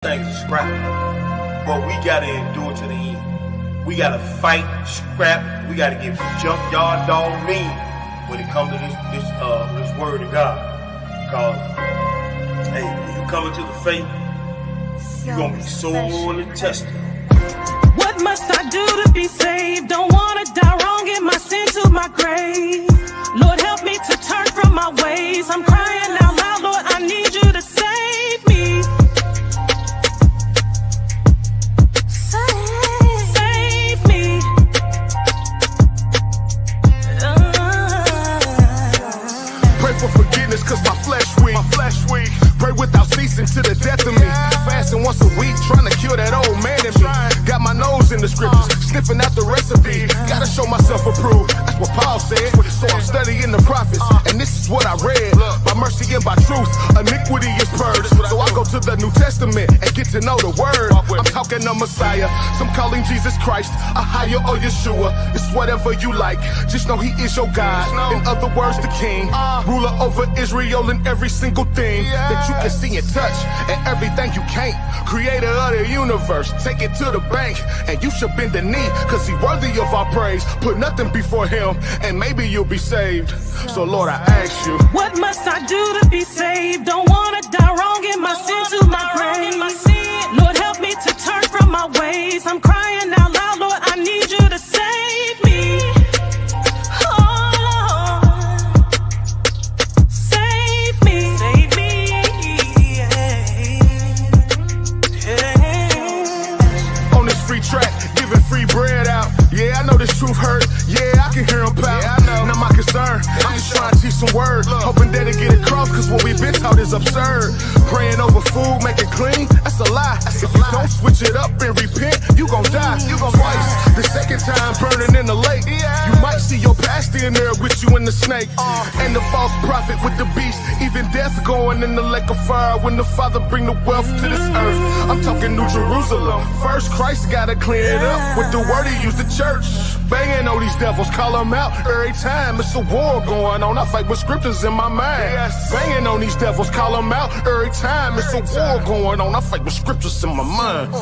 things are scrap, but we gotta endure to the end. We gotta fight, scrap. We gotta get junkyard dog mean when it comes to this word of God. Cause hey, when you come into the faith, you're gonna be sorely tested. What must I do to be saved? Don't wanna die wrong, in my sin to my grave. Lord, help me to turn from my ways. I'm crying out loud, Lord, I need you to save me. Save me. Pray for forgiveness cause my flesh weak. Pray without ceasing to the death of me. Fasting once a week, trying to kill that old man in me. Got my nose in the scriptures, sniffing out the recipe. Gotta show myself approved, that's what Paul said. So I'm studying the prophets, and this is what I read. By mercy and by truth, iniquity is purged. So I go to the New Testament and get to know the word. I'm talking the Messiah, some call him Jesus Christ, a higher or Yeshua. It's whatever you like, just know he is your God. In other words, the king, ruler over Israel and every single thing that you can see and touch, and everything you can't. Creator of the universe, take it to the bank, and you should bend the knee, cause he worthy of our praise. Put nothing before him, and maybe you'll be saved. So Lord, I ask you, what must I do to be saved? Don't wanna die wrong, in my sin to my grave. Lord, help me to turn from my ways. I'm crying out loud, Lord, I need you to save me. track, giving free bread out. Yeah, I know this truth hurt. Yeah, I can hear them pout. Yeah, I know. Not my concern. I'm just trying to teach some word, hoping that it get across, cause what we've been taught is absurd. Praying over food, make it clean, that's a lie. If you don't switch it up and repent, you gon' die. You gon' twice. The second time burning in the lake. You might see your pastor in there with you and the snake. And the false prophet with the beast. Even death going in the lake of fire when the Father bring the wealth to this earth. I'm talking New Jerusalem. First, Christ gotta clean it up with the word he used the church. Banging on these devils, call them out every time. It's a war going on, I fight with scriptures in my mind. Banging on these devils, call them out every time. It's a war going on, I fight with scriptures in my mind.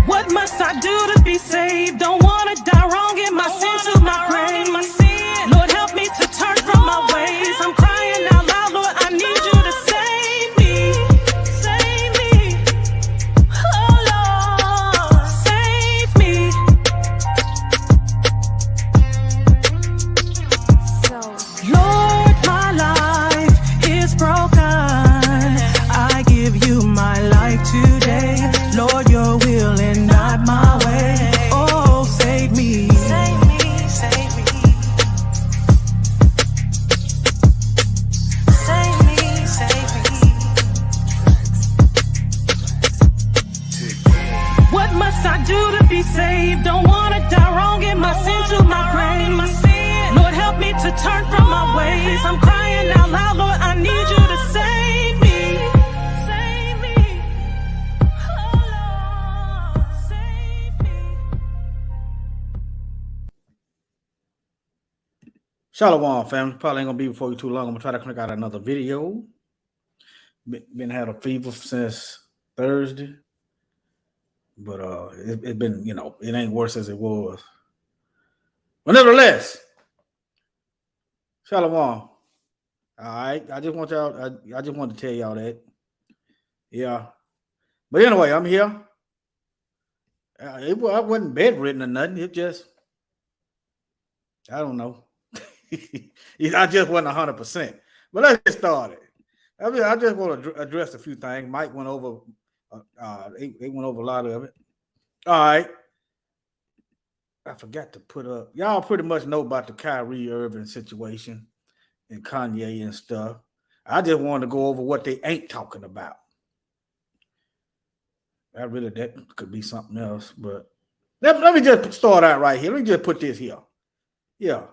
What must I do to be saved? Don't wanna die wrong, in my sin to my grave. Lord, help me to turn from my ways. I'm crying out loud, Lord, I need you to save me. Save me. Oh Lord, save me. Lord, my life is broken. I give you my life today. Lord, your will and not my way. Oh, save me. Save me, save me. Save me, save me. What must I do to be saved? Don't wanna die wrong, in my sin to my grave. Lord, help me to turn from my ways. I'm crying out loud, Lord, I need you to save me. Save me. Oh Lord, save me. Shalom, family. Probably ain't gonna be before you too long. I'm gonna try to click out another video. Been had a fever since Thursday, but it's been, it ain't worse as it was. But nevertheless, Shalom. All right, I just want y'all. I just wanted to tell y'all that. Yeah, but anyway, I'm here. I wasn't bedridden or nothing. It just, I don't know. I just wasn't 100%. But let's get started. I just want to address a few things. Mike went over. They went over a lot of it. All right. I forgot to put up. Y'all pretty much know about the Kyrie Irving situation and Kanye and stuff. I just wanted to go over what they ain't talking about. That could be something else, but let me just start out right here. Let me just put this here. Yeah.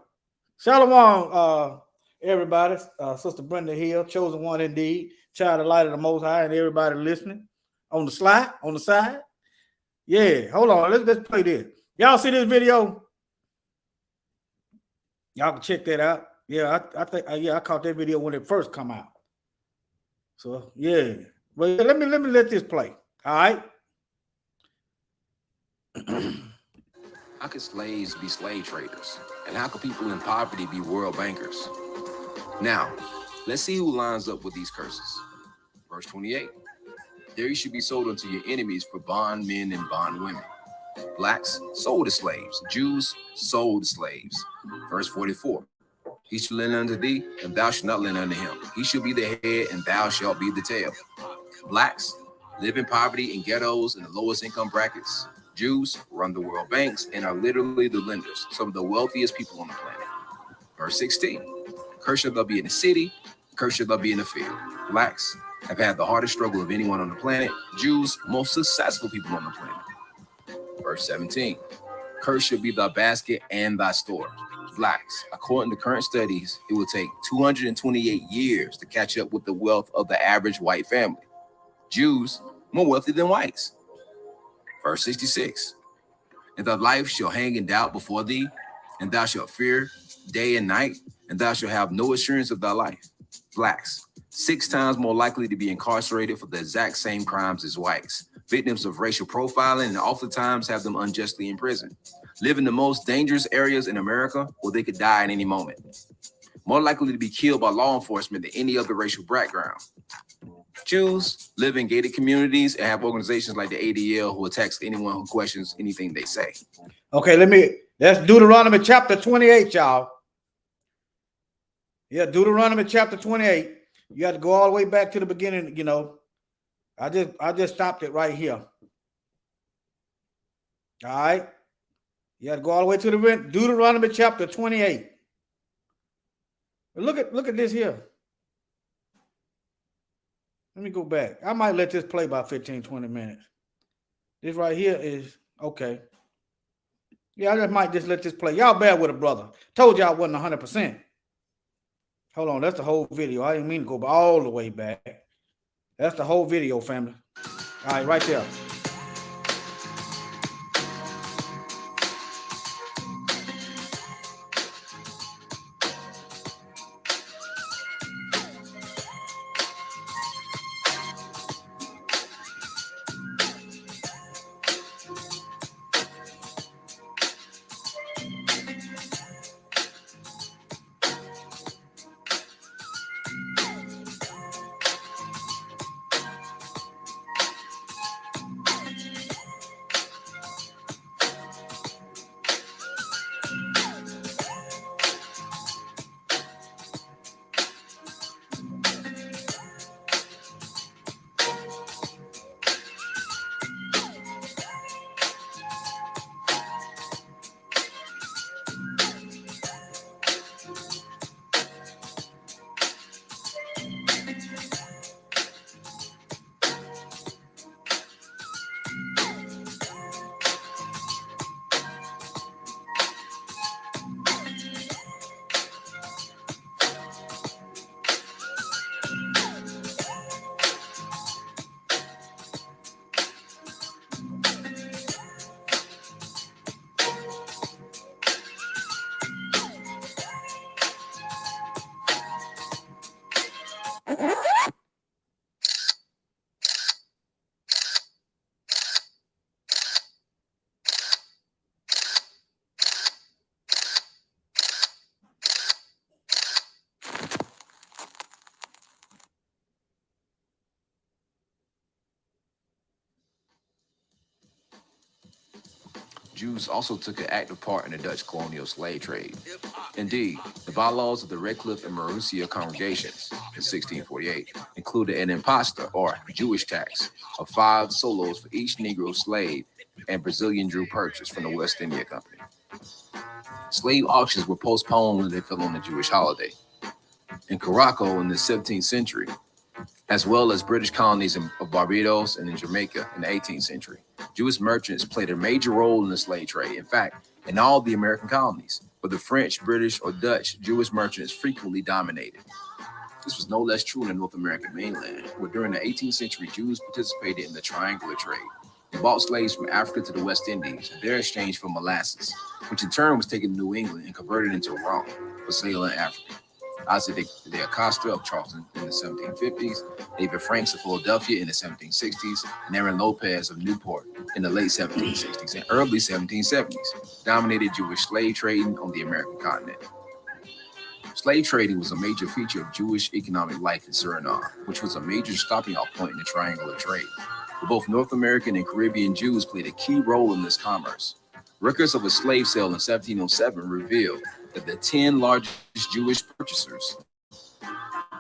Shalom, everybody. Sister Brenda Hill, chosen one indeed, child of light of the Most High, and everybody listening on the side. Yeah, hold on. Let's play this. Y'all see this video? Y'all can check that out. Yeah, I think I caught that video when it first come out. So yeah, but let me let this play. All right. How could slaves be slave traders? And how could people in poverty be world bankers? Now, let's see who lines up with these curses. Verse 28. There you should be sold unto your enemies for bondmen and bondwomen. Blacks sold as slaves. Jews sold as slaves. Verse 44. He shall lend unto thee, and thou shalt not lend unto him. He shall be the head, and thou shalt be the tail. Blacks live in poverty in ghettos in the lowest income brackets. Jews run the world banks and are literally the lenders, some of the wealthiest people on the planet. Verse 16. Cursed shall thou be in the city, cursed shall thou be in the field. Blacks have had the hardest struggle of anyone on the planet. Jews, most successful people on the planet. Verse 17. Cursed shall be thy basket and thy store. Blacks, according to current studies, it will take 228 years to catch up with the wealth of the average white family. Jews, more wealthy than whites. Verse 66. And thy life shall hang in doubt before thee, and thou shalt fear day and night, and thou shalt have no assurance of thy life. Blacks, 6 times more likely to be incarcerated for the exact same crimes as whites, victims of racial profiling, and oftentimes have them unjustly imprisoned. Live in the most dangerous areas in America where they could die at any moment. More likely to be killed by law enforcement than any other racial background. Jews live in gated communities and have organizations like the ADL who attacks anyone who questions anything they say. Okay, that's Deuteronomy chapter 28, y'all. Yeah, Deuteronomy chapter 28. You got to go all the way back to the beginning, you know. I just stopped it right here. All right. You got to go all the way to the Deuteronomy chapter 28. Look at this here. Let me go back. I might let this play about 15, 20 minutes. This right here is okay. Yeah, I might just let this play. Y'all bear with a brother. Told y'all I wasn't 100%. Hold on, that's the whole video. I didn't mean to go all the way back. That's the whole video, family. All right, right there. Jews also took an active part in the Dutch colonial slave trade. Indeed, the bylaws of the Redcliffe and Marussia congregations in 1648 included an imposta, or Jewish tax, of 5 solos for each Negro slave and Brazilian Jew purchased from the West India Company. Slave auctions were postponed when they fell on the Jewish holiday. In Curaçao in the 17th century, as well as British colonies of Barbados and in Jamaica in the 18th century, Jewish merchants played a major role in the slave trade. In fact, in all the American colonies, whether French, British, or Dutch, Jewish merchants frequently dominated. This was no less true in the North American mainland, where during the 18th century, Jews participated in the triangular trade. They bought slaves from Africa to the West Indies, and their exchange for molasses, which in turn was taken to New England and converted into rum for sale in Africa. Isaac de Acosta of Charleston in the 1750s, David Franks of Philadelphia in the 1760s, and Aaron Lopez of Newport in the late 1760s and early 1770s dominated Jewish slave trading on the American continent. Slave trading was a major feature of Jewish economic life in Suriname, which was a major stopping off point in the triangle of trade. But both North American and Caribbean Jews played a key role in this commerce. Records of a slave sale in 1707 revealed that the 10 largest Jewish purchasers,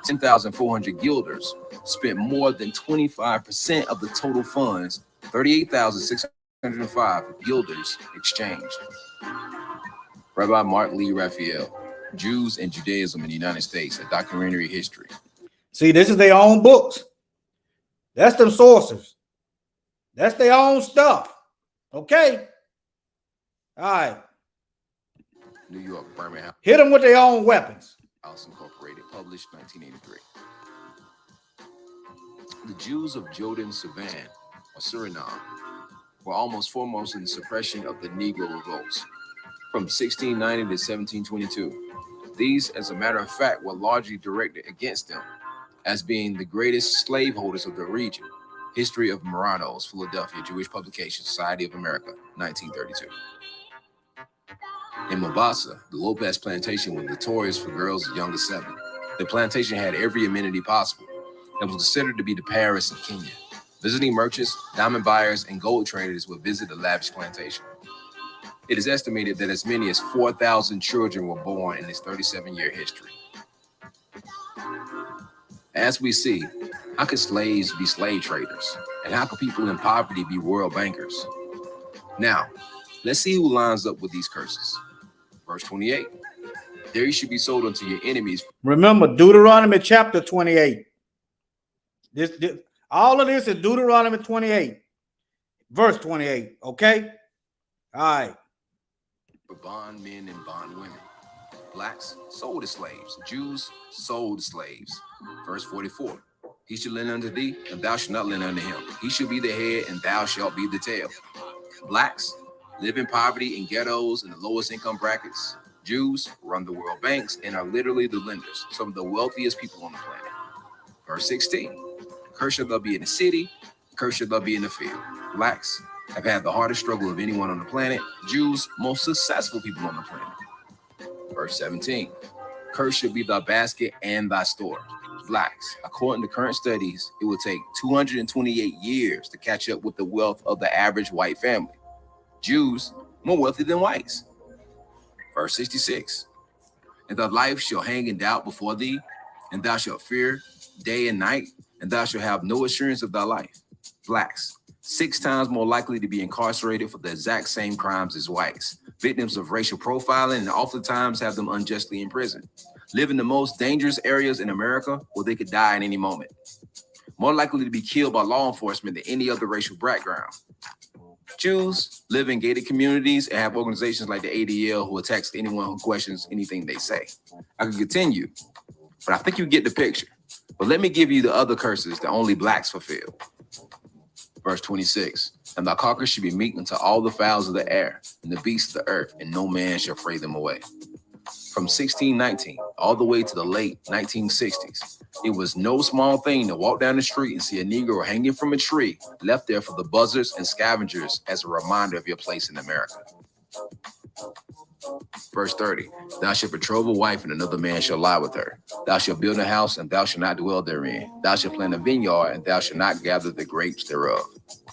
10,400 guilders, spent more than 25% of the total funds, 38,605 guilders exchanged. Rabbi Mark Lee Raphael, Jews and Judaism in the United States, a documentary history. See, this is their own books. That's them sources. That's their own stuff. Okay? All right. New York, Birmingham. Hit them with their own weapons. House Incorporated, published 1983. The Jews of Jordan, Sudan, or Suriname, were almost foremost in the suppression of the Negro revolts from 1690 to 1722. These, as a matter of fact, were largely directed against them as being the greatest slaveholders of the region. History of Marano's, Philadelphia, Jewish Publication, Society of America, 1932. In Mombasa, the Lopez plantation was notorious for girls as young as 7. The plantation had every amenity possible and was considered to be the Paris of Kenya. Visiting merchants, diamond buyers, and gold traders would visit the lavish plantation. It is estimated that as many as 4,000 children were born in its 37-year history. As we see, how could slaves be slave traders? And how could people in poverty be world bankers? Now, let's see who lines up with these curses. Verse 28, there you should be sold unto your enemies. Remember, Deuteronomy chapter 28. All of this is Deuteronomy 28, verse 28, okay? All right. For bondmen and bondwomen. Blacks sold as slaves. Jews sold as slaves. Verse 44, he shall lend unto thee, and thou shalt not lend unto him. He shall be the head, and thou shalt be the tail. Blacks live in poverty in ghettos in the lowest income brackets. Jews run the world banks and are literally the lenders, some of the wealthiest people on the planet. Verse 16, cursed shall thou be in the city, cursed shall thou be in the field. Blacks have had the hardest struggle of anyone on the planet. Jews, most successful people on the planet. Verse 17, cursed shall be thy basket and thy store. Blacks, according to current studies, it will take 228 years to catch up with the wealth of the average white family. Jews, more wealthy than whites. Verse 66, and thy life shall hang in doubt before thee, and thou shalt fear day and night, and thou shalt have no assurance of thy life. Blacks, 6 times more likely to be incarcerated for the exact same crimes as whites, victims of racial profiling, and oftentimes have them unjustly imprisoned. Live in the most dangerous areas in America where they could die at any moment. More likely to be killed by law enforcement than any other racial background. Jews live in gated communities and have organizations like the ADL who attacks anyone who questions anything they say. I could continue, but I think you get the picture. But let me give you the other curses that only blacks fulfill. Verse 26, and thy carcass should be meat unto all the fowls of the air and the beasts of the earth, and no man shall fray them away. From 1619 all the way to the late 1960s, it was no small thing to walk down the street and see a Negro hanging from a tree, left there for the buzzards and scavengers as a reminder of your place in America. Verse 30, thou shalt betroth a wife, and another man shall lie with her. Thou shalt build a house, and thou shalt not dwell therein. Thou shalt plant a vineyard, and thou shalt not gather the grapes thereof.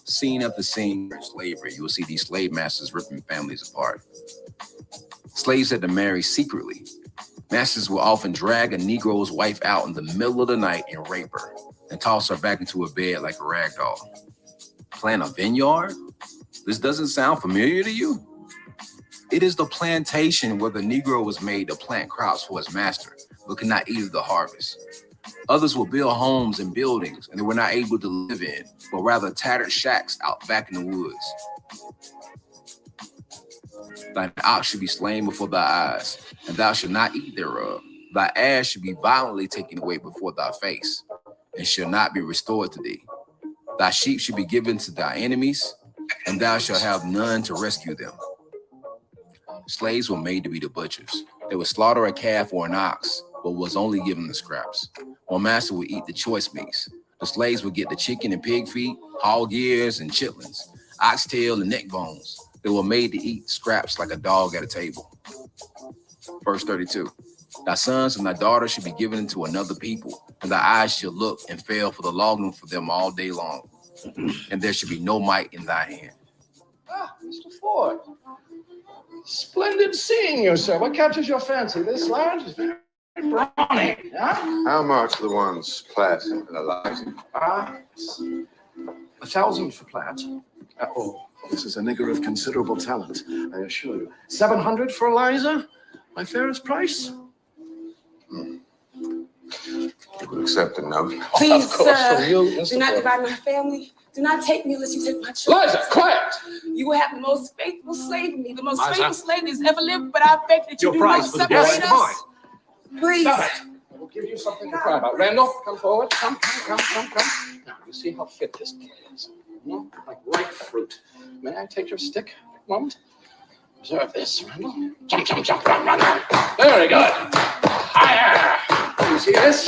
Scene after scene of slavery, you will see these slave masters ripping families apart. Slaves had to marry secretly. Masters will often drag a Negro's wife out in the middle of the night and rape her, and toss her back into a bed like a rag doll. Plant a vineyard? This doesn't sound familiar to you? It is the plantation where the Negro was made to plant crops for his master, but could not eat of the harvest. Others will build homes and buildings, and they were not able to live in, but rather tattered shacks out back in the woods. Thine ox should be slain before thy eyes, and thou shalt not eat thereof. Thy ass should be violently taken away before thy face, and shall not be restored to thee. Thy sheep should be given to thy enemies, and thou shalt have none to rescue them. Slaves were made to be the butchers. They would slaughter a calf or an ox, but was only given the scraps. One master would eat the choice meats. The slaves would get the chicken and pig feet, hog ears and chitlins, oxtail and neck bones. They were made to eat scraps like a dog at a table. Verse 32. Thy sons and thy daughters should be given into another people, and thy eyes shall look and fail for the longing for them all day long. And there should be no might in thy hand. Ah, Mr. Ford. Splendid seeing you, sir. What captures your fancy? This lounge is very brawny, huh? How much the ones Platt and Eliza? 1,000 for Platt. Oh, this is a nigger of considerable talent, I assure you. 700 for Eliza? My fairest price? You would accept a note? Please, of course, sir, from you, Mr. do not Ford. divide my family. Do not take me unless you take my children. Eliza, quiet! You will have the most faithful slave in me, the most Eliza. faithful slave that's ever lived, but I beg that you Your do price not for the separate boy. us. Please. Stop it. I will give you something to cry about. Randall, come forward. Come. Now, you see how fit this kid is? Hmm? Like ripe fruit. May I take your stick for a moment? Observe this, Randall. Jump, run. Very good. Higher. You see this?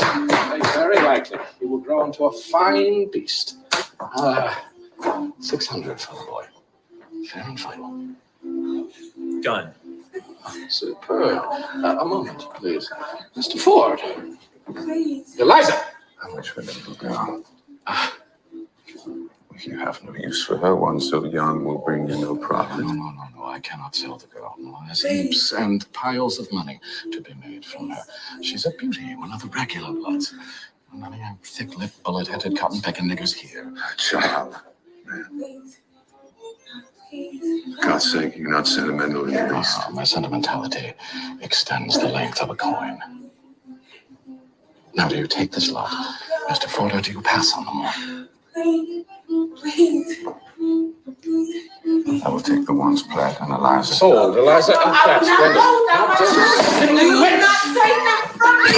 Very likely. He will grow into a fine beast. 600 for the boy. Fair and final. Done. Superb. A moment, please. Mr. Ford. Please. Eliza. How much for the little girl? If you have no use for her, one so young will bring you no profit. No. I cannot sell the girl. No, there's heaps and piles of money to be made from her. She's a beauty, one of the regular bloods. None of your thick-lipped, bullet-headed, cotton-picking niggers here. A child, man. Please. For God's sake, you're not sentimental in the least. My sentimentality extends the length of a coin. Now, do you take this lot, Mr. Ford, or do you pass on them all? Please. I will take the ones Platt and Eliza. Sold, Eliza and Platt. You will not say that from me.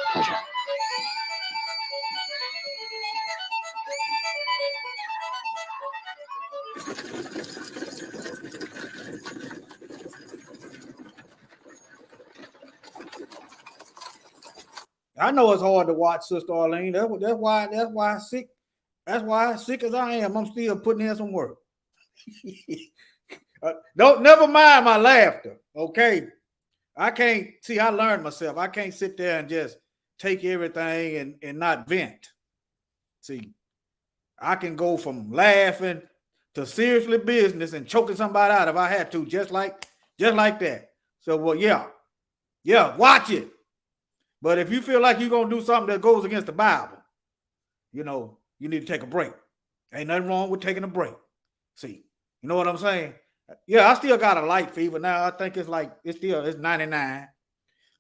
Pleasure. I know it's hard to watch, Sister Arlene. That's why sick. That's why sick as I am, I'm still putting in some work. Never mind my laughter. Okay. I can't see, I learned myself. I can't sit there and just take everything and not vent. See, I can go from laughing to seriously business and choking somebody out if I had to, just like that. So, well, yeah, watch it. But if you feel like you're going to do something that goes against the Bible, you need to take a break. Ain't nothing wrong with taking a break. See, you know what I'm saying? Yeah, I still got a light fever now. I think it's 99,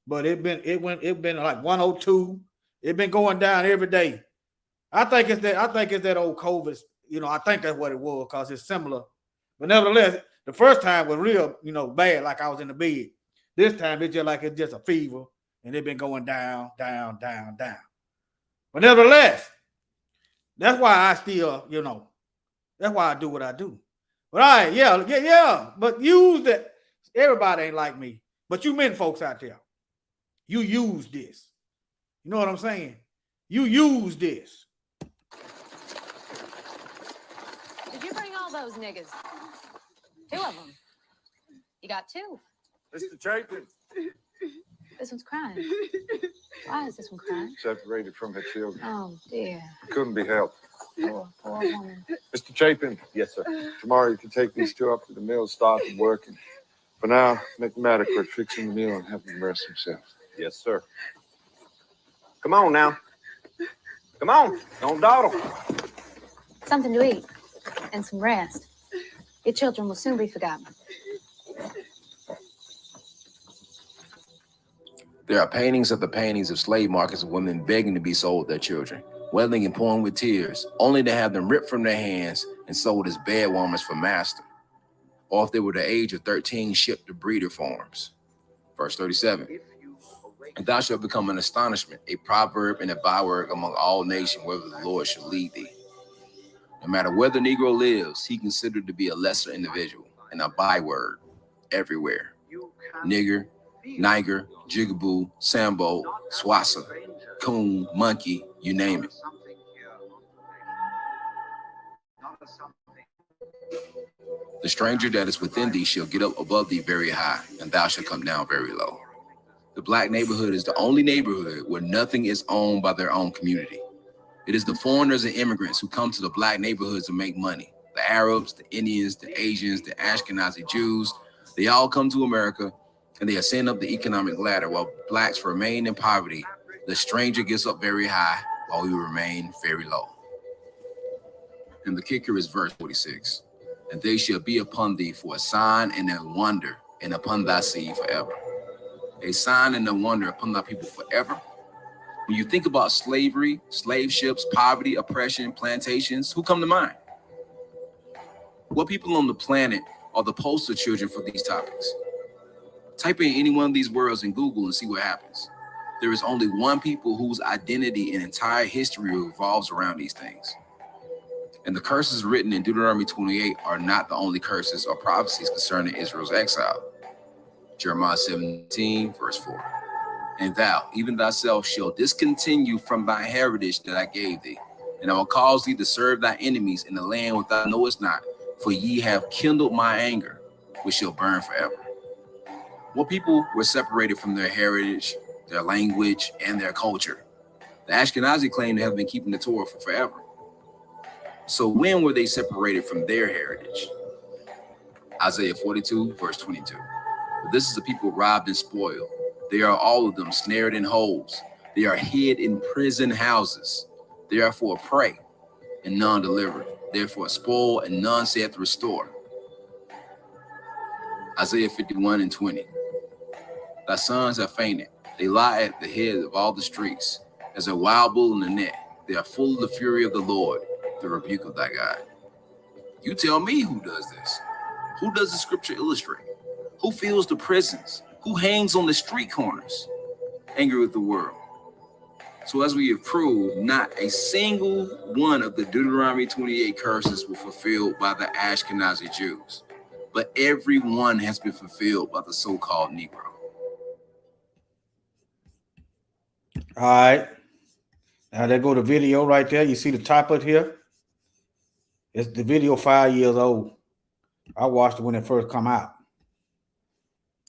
but it been like 102. It been going down every day. I think it's that old COVID. I think that's what it was because it's similar. But nevertheless, the first time was real, bad, like I was in the bed. This time it's just a fever, and it's been going down. But nevertheless, that's why I still, that's why I do what I do. But all right, yeah. But use that. Everybody ain't like me. But you men folks out there, you use this. You know what I'm saying? You use this. Did you bring all those niggas? 2 of them. You got 2. Mr. Chapin. This one's crying. Why is this one crying? Separated from her children. Oh, dear. Couldn't be helped. Poor woman. Mr. Chapin. Yes, sir. Tomorrow you can take these 2 up to the mill, start them working. For now, make them adequate, fixing the meal and have them rest themselves. Yes, sir. Come on now. Come on. Don't dawdle. Something to eat and some rest. Your children will soon be forgotten. There are paintings of the paintings of slave markets of women begging to be sold their children, wailing and pouring with tears, only to have them ripped from their hands and and sold as bed warmers for master, or if they were the age of 13, shipped to breeder farms. Verse 37. And thou shalt become an astonishment, a proverb and a byword among all nations, wherever the Lord shall lead thee. No matter where the Negro lives, he considered to be a lesser individual and a byword everywhere. Nigger, Niger, Jigaboo, Sambo, Swassa, Coon, Monkey, you name it. The stranger that is within thee shall get up above thee very high, and thou shalt come down very low. The black neighborhood is the only neighborhood where nothing is owned by their own community. It is the foreigners and immigrants who come to the black neighborhoods to make money. The Arabs, the Indians, the Asians, the Ashkenazi Jews, they all come to America and they ascend up the economic ladder while blacks remain in poverty. The stranger gets up very high while we remain very low. And the kicker is verse 46. And they shall be upon thee for a sign and a wonder, and upon thy seed forever. A sign and a wonder upon thy people forever. When you think about slavery, slave ships, poverty, oppression, plantations, who come to mind? What people on the planet are the poster children for these topics? Type in any one of these words in Google and see what happens. There is only one people whose identity and entire history revolves around these things. And the curses written in Deuteronomy 28 are not the only curses or prophecies concerning Israel's exile. Jeremiah 17, verse 4. And thou, even thyself, shalt discontinue from thy heritage that I gave thee, and I will cause thee to serve thy enemies in the land which thou knowest not, for ye have kindled my anger, which shall burn forever. What people were separated from their heritage, their language, and their culture? The Ashkenazi claim to have been keeping the Torah for forever. So when were they separated from their heritage? Isaiah 42, verse 22. This is a people robbed and spoiled. They are all of them snared in holes. They are hid in prison houses. They are for a prey and none delivered. Therefore spoil and none saith restore. Isaiah 51 and 20. Thy sons have fainted. They lie at the head of all the streets. As a wild bull in the net, they are full of the fury of the Lord, the rebuke of thy God. You tell me who does this. Who does the scripture illustrate? Who fills the prisons? Who hangs on the street corners? Angry with the world. So as we have proved, not a single one of the Deuteronomy 28 curses were fulfilled by the Ashkenazi Jews, but every one has been fulfilled by the so-called Negro. All right. Now there go the video right there. You see the top of it here? It's the video 5 years old. I watched it when it first come out.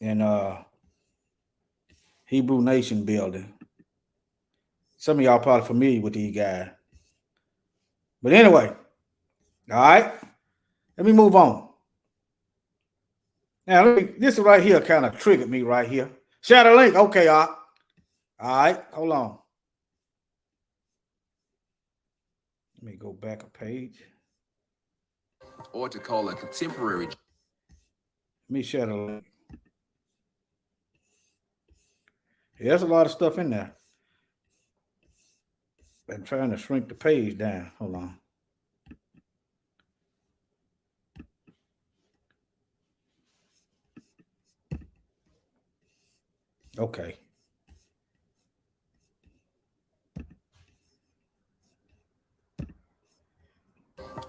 In Hebrew Nation building. Some of y'all probably familiar with these guys. But anyway, all right. Let me move on. Now, this right here kind of triggered me right here. Share the link. Okay, all right. Hold on. Let me go back a page. Or to call a contemporary. Let me share the link. Yeah, there's a lot of stuff in there. I'm trying to shrink the page down. Hold on. Okay.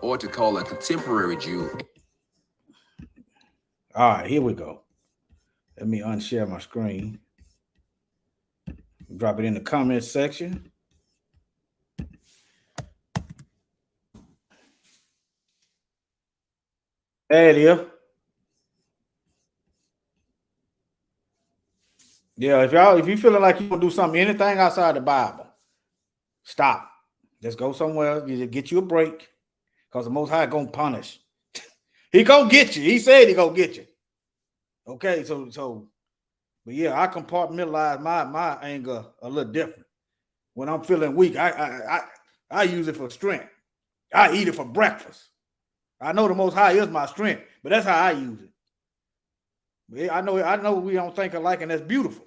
Or to call a contemporary Jew. All right, here we go. Let me unshare my screen. Drop it in the comments section. There it is. Yeah, if you feeling like you want to do something, anything outside the Bible, stop. Let's go somewhere. You get you a break, because the Most High gonna punish. He gonna get you. He said he gonna get you. Okay, so, but yeah, I compartmentalize my anger a little different. When I'm feeling weak, I use it for strength. I eat it for breakfast. I know the Most High is my strength, but that's how I use it. I know we don't think alike, and that's beautiful.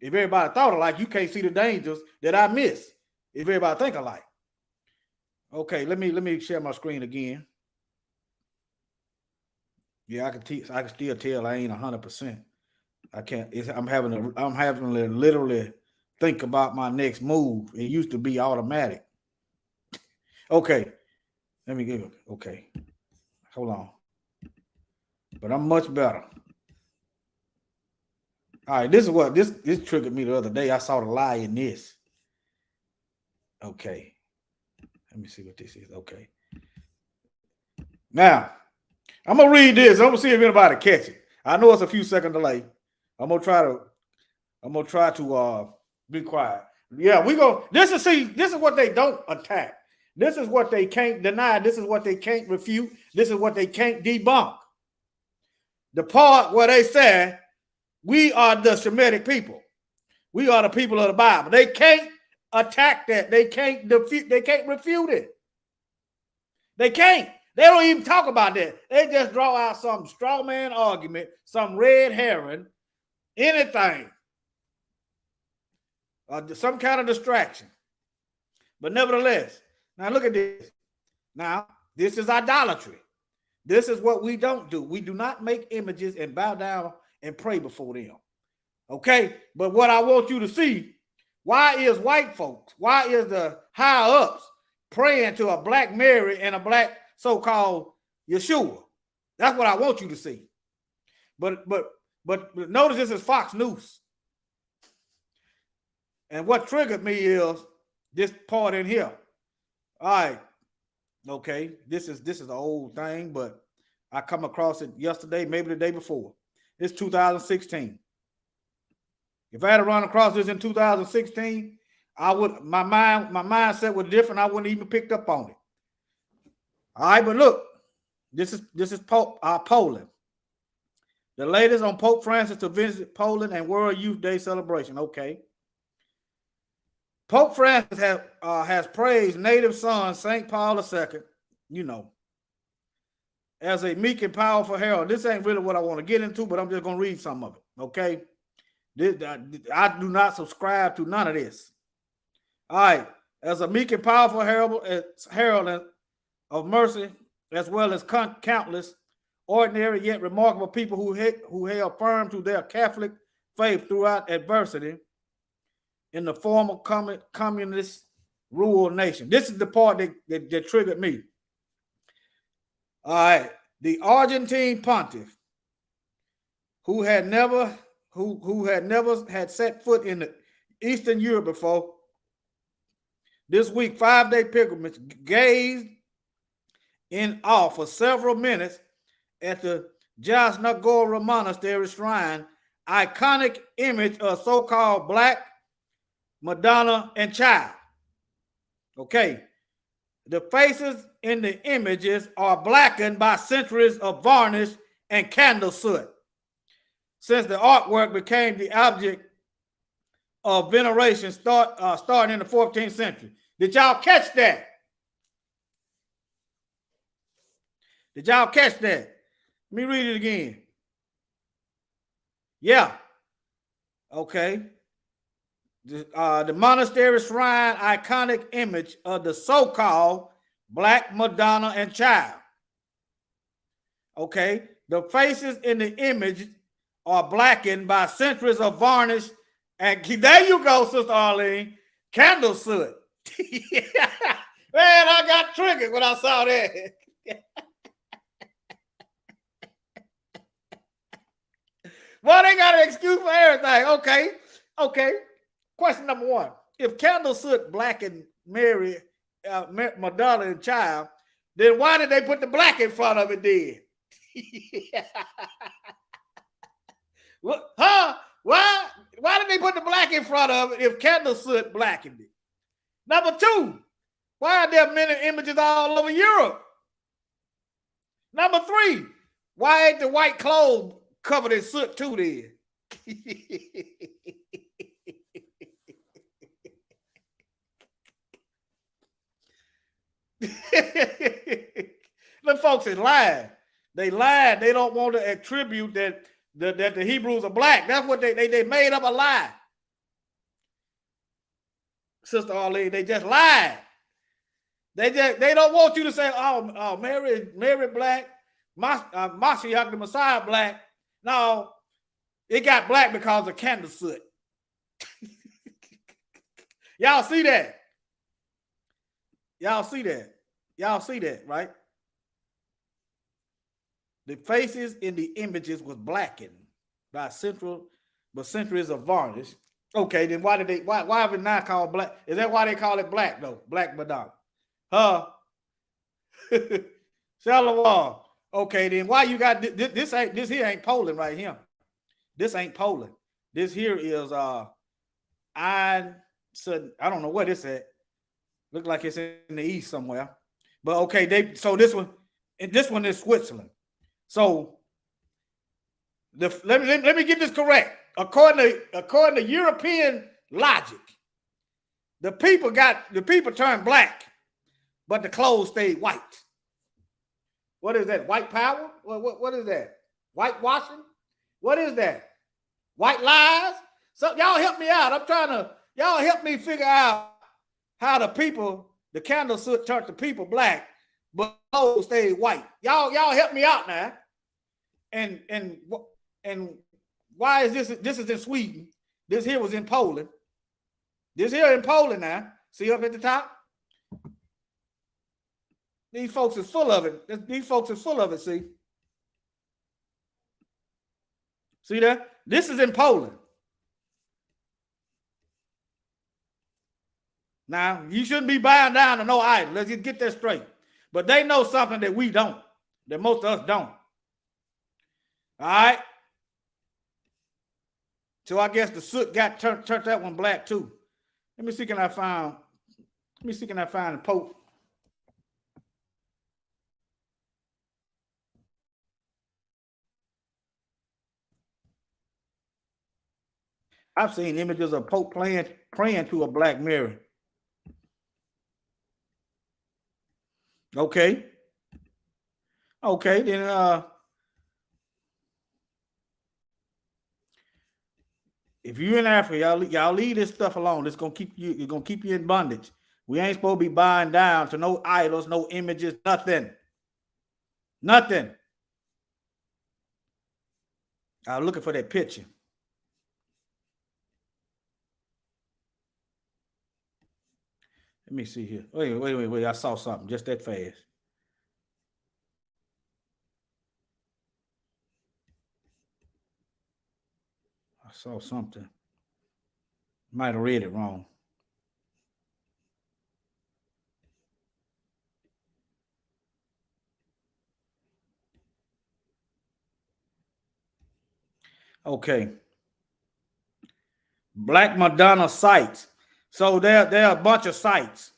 If everybody thought alike, you can't see the dangers that I miss. If everybody think alike. Okay, let me share my screen again. Yeah, I can still tell I ain't 100%. I can't. I'm having to literally think about my next move. It used to be automatic. Okay, let me give it. Okay, hold on. But I'm much better. All right, this is what this triggered me the other day. I saw the lie in this. Okay, let me see what this is. Okay, now I'm gonna read this. I'm gonna see if anybody catch it. I know it's a few second delay. I'm gonna try to be quiet. Yeah, we go. This is what they don't attack. This is what they can't deny. This is what they can't refute. This is what they can't debunk. The part where they say we are the Semitic people. We are the people of the Bible. They can't attack that. They can't defeat. They can't refute it. They can't. They don't even talk about that. They just draw out some straw man argument, some red herring, anything, some kind of distraction. But nevertheless, now look at this. Now, this is idolatry. This is what we don't do. We do not make images and bow down and pray before them. Okay? But what I want you to see, why is white folks, why is the higher ups praying to a black Mary and a black so-called Yeshua? That's what I want you to see. But notice this is Fox News. And what triggered me is this part in here. All right. Okay. This is an old thing, but I come across it yesterday, maybe the day before. It's 2016. If I had run across this in 2016, I would my mindset was different. I wouldn't even picked up on it. All right, but look, this is Poland. The latest on Pope Francis to visit Poland and World Youth Day celebration. Okay. Pope Francis has praised native son St. Paul II, you know, as a meek and powerful herald. This ain't really what I want to get into, but I'm just going to read some of it, okay? I do not subscribe to none of this. All right. As a meek and powerful herald of mercy, as well as countless ordinary yet remarkable people who held firm to their Catholic faith throughout adversity in the former communist ruled nation. This is the part that triggered me. All right. The Argentine pontiff, who had never had set foot in the Eastern Europe before, this week 5-day pilgrimage gazed in awe for several minutes at the Jasna Gora Monastery shrine, iconic image of so-called Black Madonna and Child. Okay. The faces in the images are blackened by centuries of varnish and candle soot, since the artwork became the object of veneration starting in the 14th century. Did y'all catch that? Did y'all catch that? Let me read it again. Yeah. Okay. The monastery shrine iconic image of the so-called Black Madonna and Child. Okay. The faces in the image are blackened by centuries of varnish. And there you go, Sister Arlene. Candle soot. Man, I got triggered when I saw that. Well, they got an excuse for everything. Okay. Question number one. If candle soot blackened Mary, Madonna and Child, then why did they put the black in front of it then? Huh? Why did they put the black in front of it if candle soot blackened it? Number two, why are there many images all over Europe? Number three, why ain't the white clothes covered in soot too then? The folks is lying. They lied. They don't want to attribute that the Hebrews are black. That's what they made up a lie. Sister Arlene, they just lied. They don't want you to say, oh, Mary black, Mashiach the Messiah black. No, it got black because of candle soot. Y'all see that? Y'all see that? Y'all see that, right? The faces in the images was blackened by central, but centuries of varnish. Okay, then why have it not called black? Is that why they call it black though? Black Madonna. Huh? Shalom. Okay, then why you got this here ain't Poland right here. This ain't Poland. This here is I don't know what it's at. Look like it's in the east somewhere. But okay, this one is Switzerland. So let me get this correct. According to European logic, the people turned black, but the clothes stayed white. What is that? White power? What is that? Whitewashing? What is that? White lies? So y'all help me out. Y'all help me figure out how the candle soot turned the people black, but clothes stayed white. Y'all help me out now. And why is this is in Sweden? This here was in Poland. This here in Poland now. See up at the top? These folks is full of it. These folks is full of it, see? See that? This is in Poland. Now, you shouldn't be bowing down to no idol. Let's just get that straight. But they know something that we don't, that most of us don't. All right? So I guess the soot got turned that one black too. Let me see, can I find the Pope? I've seen images of Pope praying to a black mirror. Okay. Okay, then if you're in Africa, y'all leave this stuff alone. It's gonna keep you in bondage. We ain't supposed to be buying down to no idols, no images, nothing. Nothing. I'm looking for that picture. Let me see here. Wait. I saw something just that fast. I saw something. Might have read it wrong. Okay. Black Madonna sites. So there are a bunch of sites.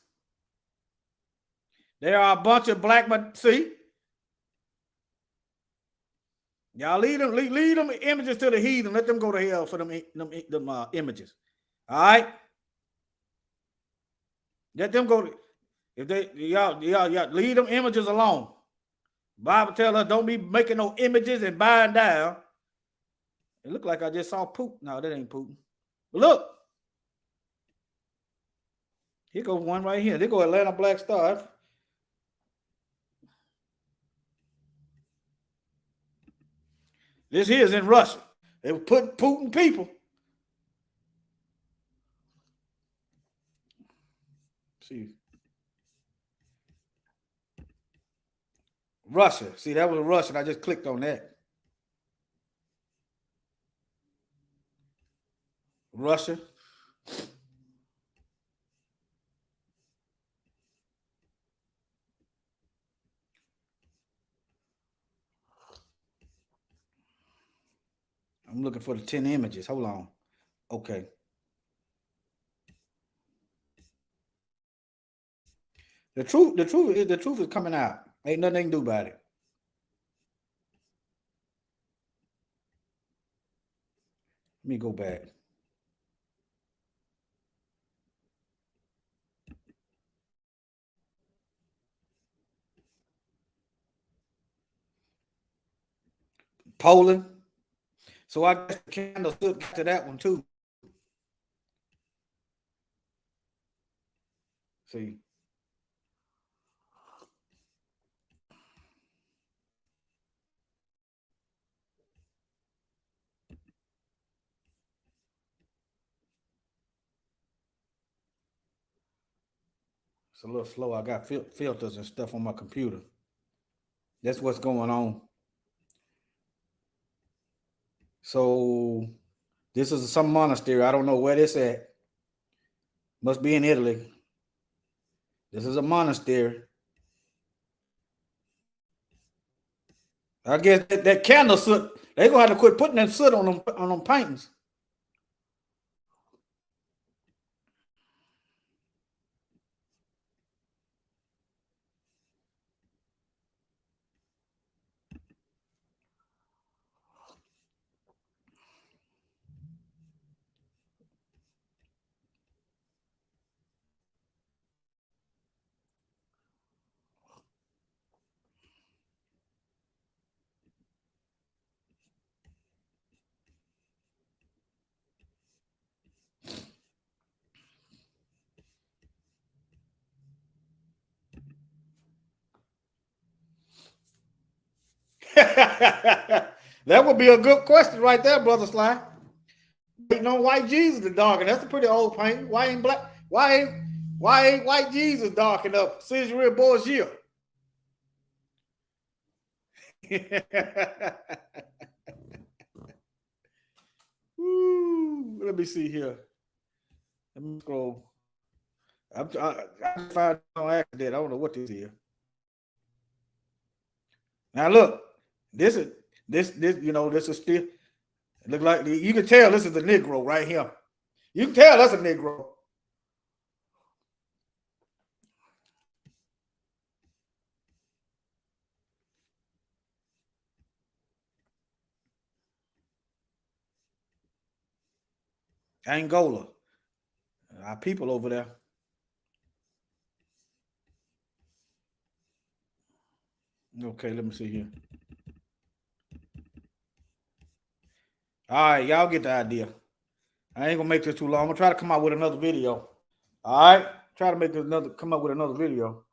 There are a bunch of black, see? Y'all lead them images to the heathen. Let them go to hell for them images. All right? Let them go. Y'all leave them images alone. Bible tells us don't be making no images and buying down. It looked like I just saw Putin. No, that ain't Putin. Look. Here goes one right here. There go Atlanta Black Star. This here is in Russia. They were putting Putin people. See. Russia. See, that was Russian. I just clicked on that. Russia. I'm looking for the 10 images. Hold on. Okay. The truth is coming out. Ain't nothing they can do about it. Let me go back. Poland. So I guess the candle stood to that one too. See. It's a little slow. I got filters and stuff on my computer. That's what's going on. So this is some monastery. I don't know where this at. Must be in Italy. This is a monastery. I guess that candle soot, they're gonna have to quit putting that soot on them paintings. That would be a good question right there, Brother Sly. Ain't no white Jesus is dark, and that's a pretty old painting. Why ain't black? Why ain't white Jesus darkened up? Cesare Borgia. Ooh, let me see here. Let me scroll. I found on accident. I don't know what this is. Now look, this is this is still. It look like you can tell this is a Negro right here. You can tell that's a Negro. Angola. Our people over there. Okay, let me see here. All right, y'all get the idea. I ain't gonna make this too long. I'm gonna try to come out with another video. All right, try to come up with another video.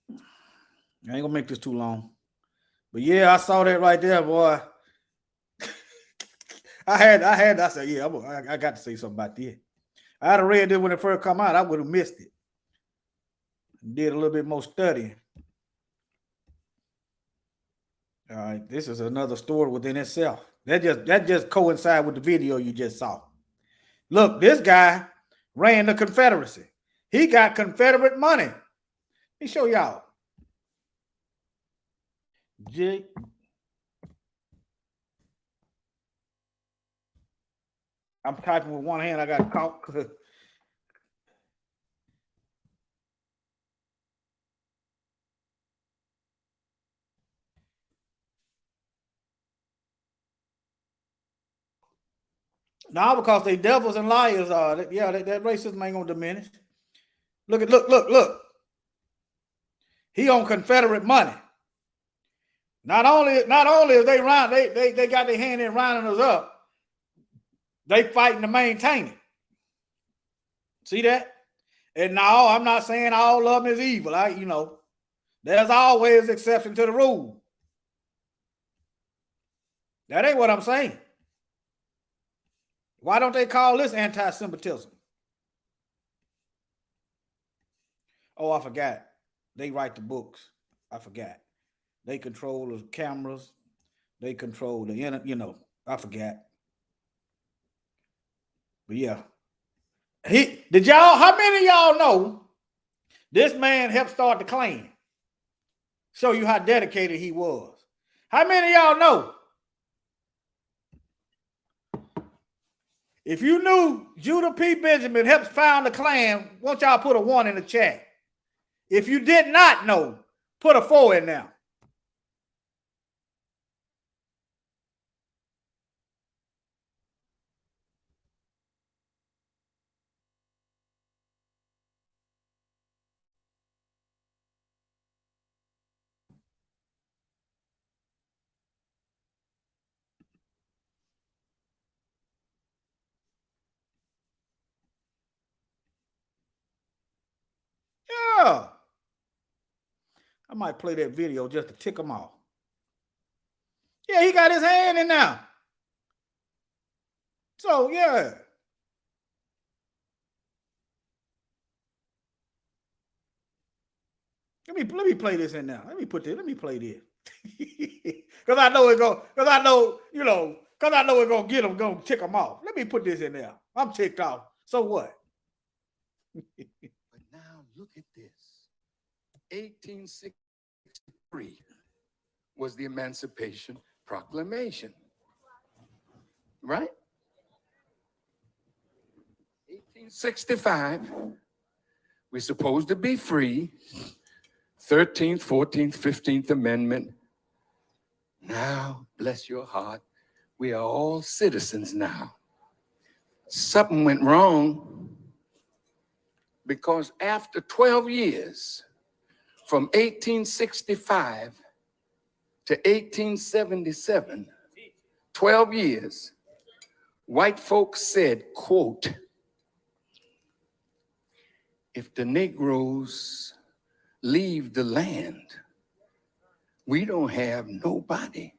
I ain't gonna make this too long. But yeah, I saw that right there, boy. I said, yeah, I got to say something about this. I had read this when it first come out, I would have missed it. Did a little bit more studying. All right, this is another story within itself. That just coincide with the video you just saw. Look, this guy ran the Confederacy. He got Confederate money. Let me show y'all. I'm typing with one hand. I got to talk. Now, because they devils and liars are, that racism ain't gonna diminish. Look. He on Confederate money. Not only is they got their hand in rounding us up, they fighting to maintain it. See that? And no, I'm not saying all of them is evil. There's always exception to the rule. That ain't what I'm saying. Why don't they call this anti-Semitism? Oh, I forgot. They write the books. I forgot. They control the cameras. They control the internet. I forgot. But yeah. How many of y'all know this man helped start the Klan? Show you how dedicated he was. How many of y'all know? If you knew Judah P. Benjamin helped found the Klan, won't y'all put a 1 in the chat? If you did not know, put a 4 in there. Yeah. I might play that video just to tick him off. Yeah, he got his hand in now. So, yeah. Let me play this in now. Let me play this. Because I know it's gonna get them, gonna tick them off. Let me put this in there. I'm ticked off. So what? But now look at this. 1863 was the Emancipation Proclamation. Right? 1865, we're supposed to be free. 13th, 14th, 15th Amendment. Now, bless your heart, we are all citizens now. Something went wrong because after 12 years, from 1865 to 1877, 12 years, white folks said, quote, if the Negroes leave the land, we don't have nobody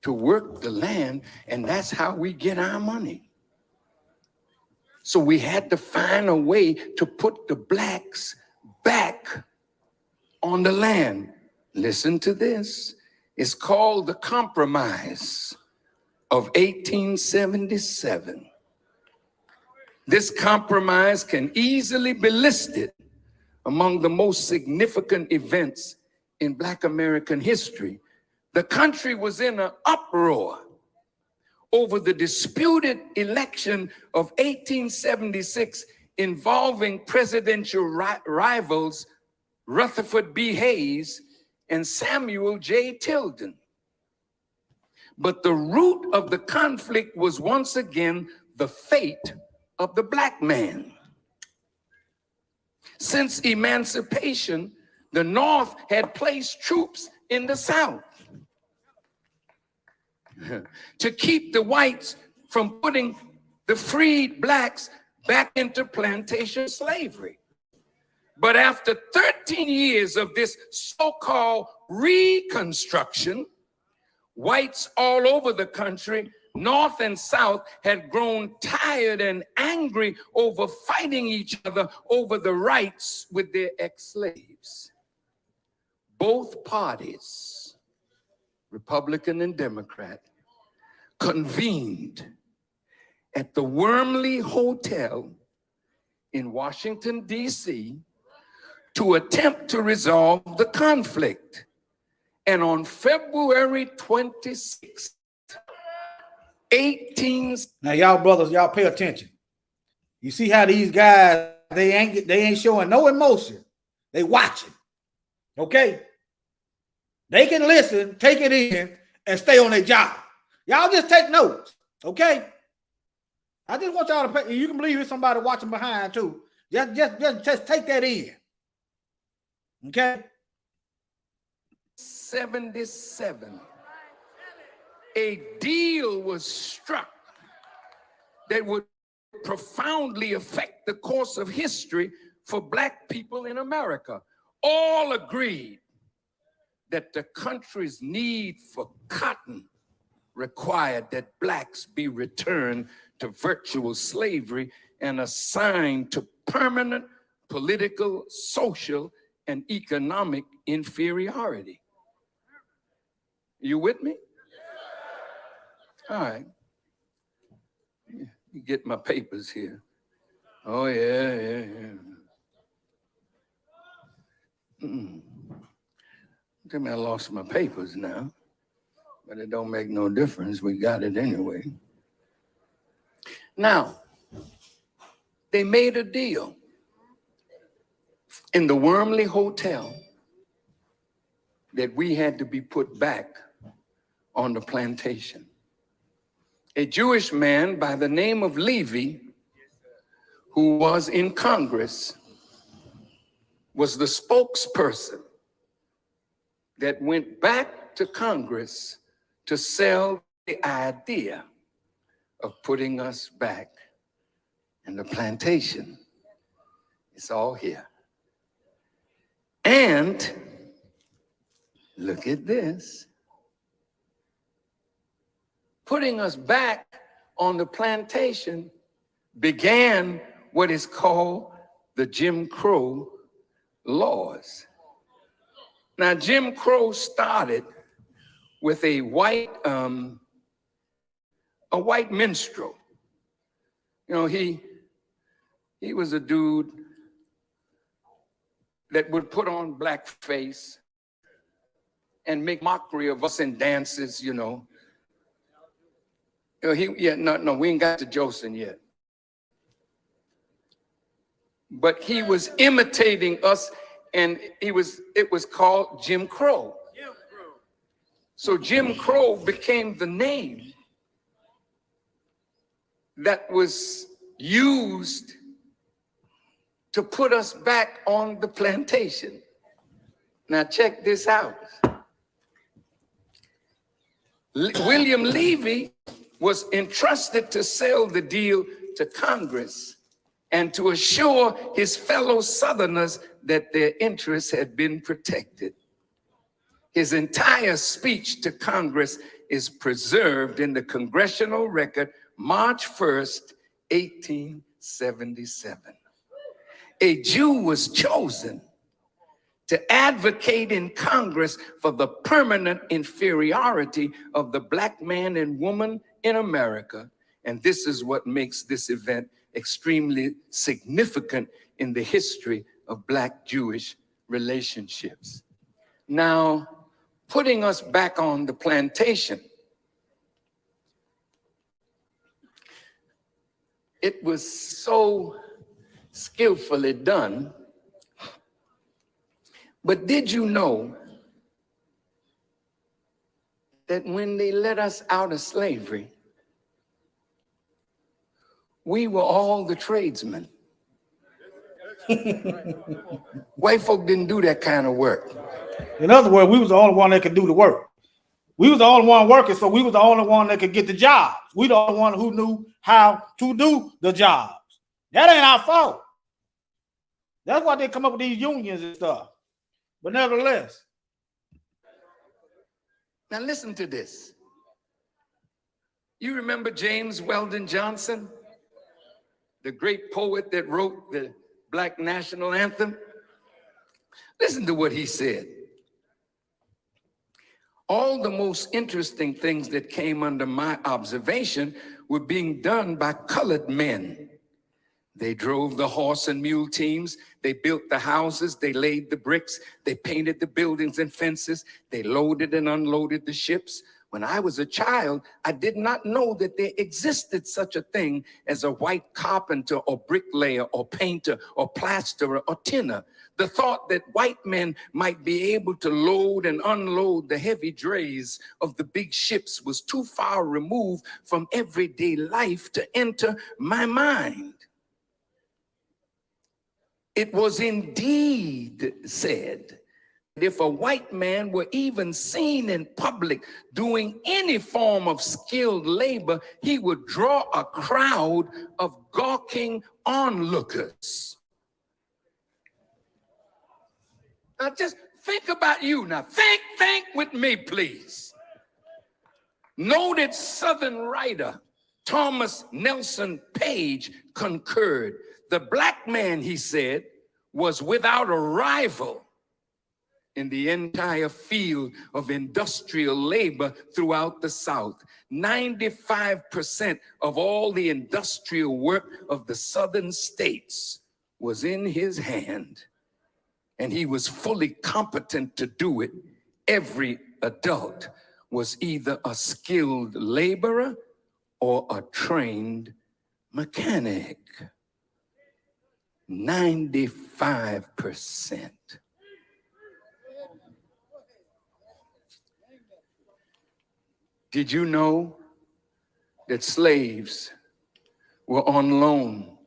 to work the land, and that's how we get our money. So we had to find a way to put the blacks back on the land. Listen to this. It's called the Compromise of 1877. This compromise can easily be listed among the most significant events in Black American history. The country was in an uproar over the disputed election of 1876 involving presidential rivals Rutherford B. Hayes and Samuel J. Tilden. But the root of the conflict was once again the fate of the black man. Since emancipation, the North had placed troops in the South to keep the whites from putting the freed blacks back into plantation slavery. But after 13 years of this so-called Reconstruction, whites all over the country, North and South, had grown tired and angry over fighting each other over the rights with their ex-slaves. Both parties, Republican and Democrat, convened at the Wormley Hotel in Washington, D.C. to attempt to resolve the conflict. And on February 26th, Now, y'all brothers, y'all pay attention. You see how these guys, they ain't showing no emotion. They watching. Okay? They can listen, take it in, and stay on their job. Y'all just take notes. Okay? I just want y'all to pay. You can believe it's somebody watching behind too. Just take that in. Okay? 77. A deal was struck that would profoundly affect the course of history for black people in America. All agreed that the country's need for cotton required that blacks be returned to virtual slavery and assigned to permanent political, social, and economic inferiority. You with me? All right. You get my papers here. Oh, yeah. Tell me I lost my papers now, but it don't make no difference. We got it anyway. Now, they made a deal in the Wormley Hotel that we had to be put back on the plantation. A Jewish man by the name of Levi, who was in Congress, was the spokesperson that went back to Congress to sell the idea of putting us back in the plantation. It's all here. And look at this. Putting us back on the plantation began what is called the Jim Crow laws. Now, Jim Crow started with a white minstrel. You know, he was a dude that would put on blackface and make mockery of us in dances, you know. We ain't got to Joseph yet. But he was imitating us, and it was called Jim Crow. So Jim Crow became the name that was used to put us back on the plantation. Now check this out. William Levy was entrusted to sell the deal to Congress and to assure his fellow Southerners that their interests had been protected. His entire speech to Congress is preserved in the Congressional Record, March 1st, 1877. A Jew was chosen to advocate in Congress for the permanent inferiority of the black man and woman in America. And this is what makes this event extremely significant in the history of Black-Jewish relationships. Now, putting us back on the plantation, it was so skillfully done. But did you know that when they let us out of slavery, we were all the tradesmen? White folk didn't do that kind of work. In other words, we was the only one that could do the work. We was the only one working, so we was the only one that could get the jobs. We the only one who knew how to do the jobs. That ain't our fault. That's why they come up with these unions and stuff. But nevertheless. Now listen to this. You remember James Weldon Johnson, the great poet that wrote the Black National Anthem? Listen to what he said. All the most interesting things that came under my observation were being done by colored men. They drove the horse and mule teams. They built the houses. They laid the bricks. They painted the buildings and fences. They loaded and unloaded the ships. When I was a child, I did not know that there existed such a thing as a white carpenter or bricklayer or painter or plasterer or tinner. The thought that white men might be able to load and unload the heavy drays of the big ships was too far removed from everyday life to enter my mind. It was indeed said that if a white man were even seen in public doing any form of skilled labor, he would draw a crowd of gawking onlookers. Now just think about you now. Think with me, please. Noted Southern writer Thomas Nelson Page concurred. The black man, he said, was without a rival in the entire field of industrial labor throughout the South. 95% of all the industrial work of the Southern states was in his hand, and he was fully competent to do it. Every adult was either a skilled laborer or a trained mechanic. 95%. Did you know that slaves were on loan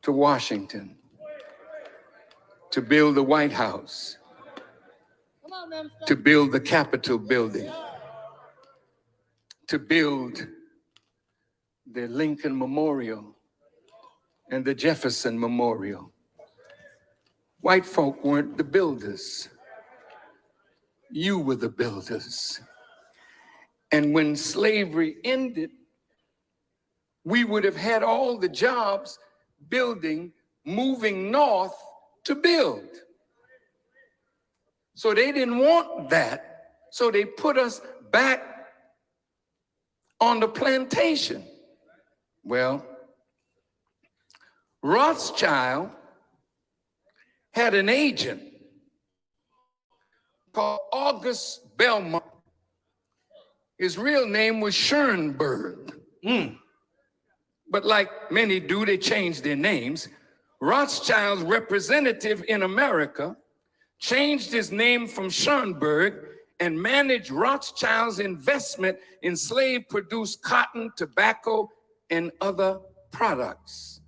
to Washington to build the White House, to build the Capitol building, to build the Lincoln Memorial and the Jefferson Memorial? White folk weren't the builders. You were the builders. And when slavery ended, we would have had all the jobs building, moving north to build. So they didn't want that. So they put us back on the plantation. Well, Rothschild had an agent called August Belmont. His real name was Schoenberg. But like many do, they changed their names. Rothschild's representative in America changed his name from Schoenberg and managed Rothschild's investment in slave-produced cotton, tobacco, and other products.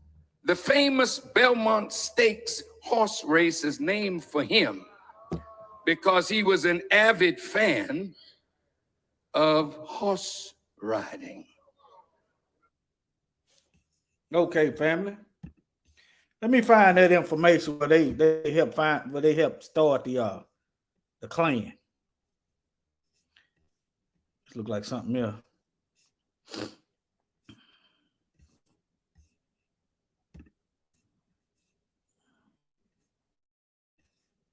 The famous Belmont Stakes horse race is named for him because he was an avid fan of horse riding. Okay, family. Let me find that information where they help start the Klan. This look like something else.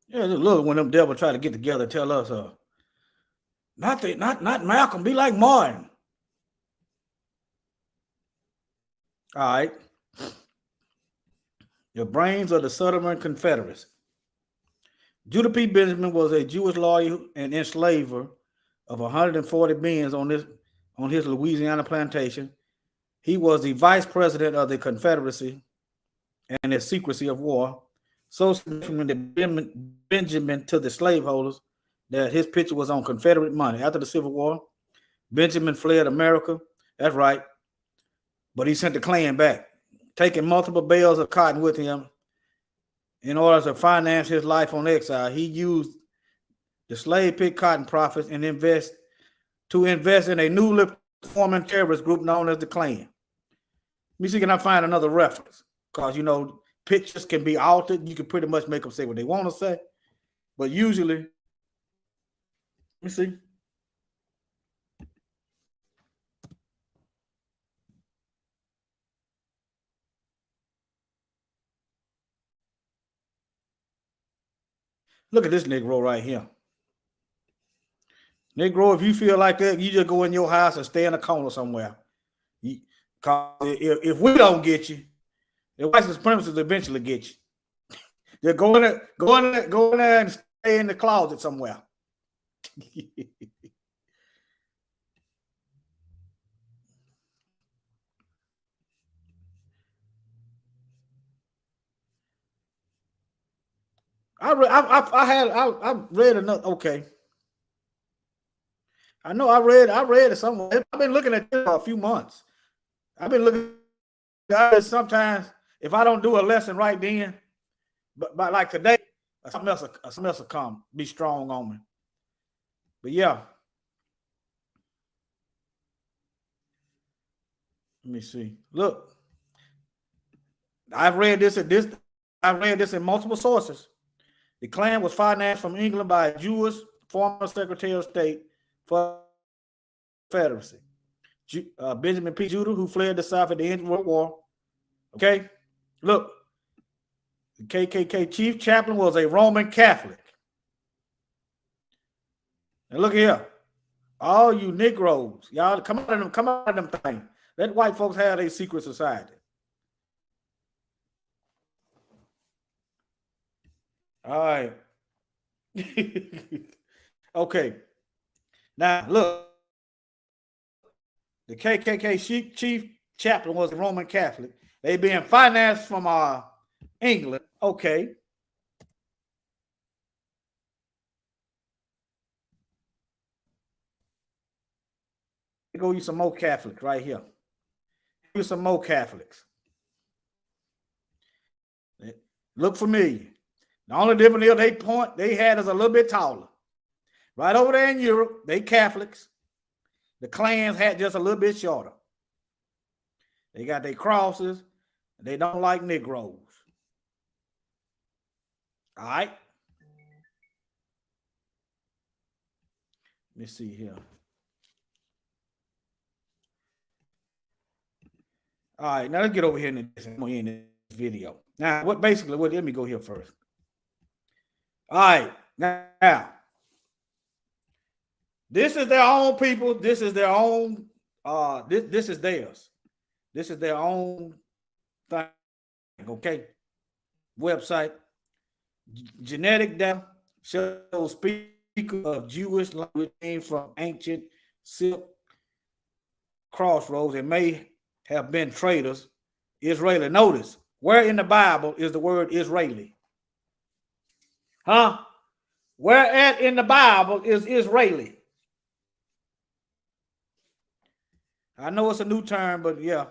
Yeah, look when them devils try to get together and tell us not Malcolm, be like Martin. All right. The brains of the Southern Confederacy. Judah P. Benjamin was a Jewish lawyer and enslaver of 140 beings on his Louisiana plantation. He was the vice president of the Confederacy and the secrecy of war. So significant Benjamin to the slaveholders that his picture was on Confederate money. After the Civil War, Benjamin fled America. That's right. But he sent the Klan back, taking multiple bales of cotton with him in order to finance his life on exile. He used the slave pick cotton profits and invest in a newly forming terrorist group known as the Klan. Let me see, can I find another reference? Because, pictures can be altered. You can pretty much make them say what they want to say. But usually, let me see. Look at this Negro right here. Negro, if you feel like that, you just go in your house and stay in a corner somewhere. If we don't get you, the white supremacists eventually get you. They're go in there and stay in the closet somewhere. I read another. Okay, I know I read it somewhere. I've been looking at this for a few months. I've been looking at it sometimes. If I don't do a lesson right then, but like today, something else will come, be strong on me. But yeah, let me see. Look, I've read this in multiple sources. The Klan was financed from England by a Jewish former Secretary of State for the Confederacy, Benjamin P. Judah, who fled the South at the end of the World War. Okay, look, the KKK chief chaplain was a Roman Catholic. And look here, all you Negroes, y'all come out of them things. Let white folks have a secret society. All right. Okay. Now look, the KKK chief chaplain was a Roman Catholic. They being financed from England. Okay. Go use some more Catholics right here. Use some more Catholics. Look familiar. The only difference they had is a little bit taller. Right over there in Europe, they Catholics. The Klans had just a little bit shorter. They got their crosses. They don't like Negroes. All right. Let me see here. All right, now let's get over here in this video. Now, let me go here first. All right, Now, this is their own people. This is their own. This is theirs. This is their own thing. Okay. Website. Genetic data shows speakers of Jewish language came from ancient Silk crossroads and may have been traders. Israeli. Notice where in the Bible is the word Israeli? Huh? Where at in the Bible is Israeli? I know it's a new term, but yeah.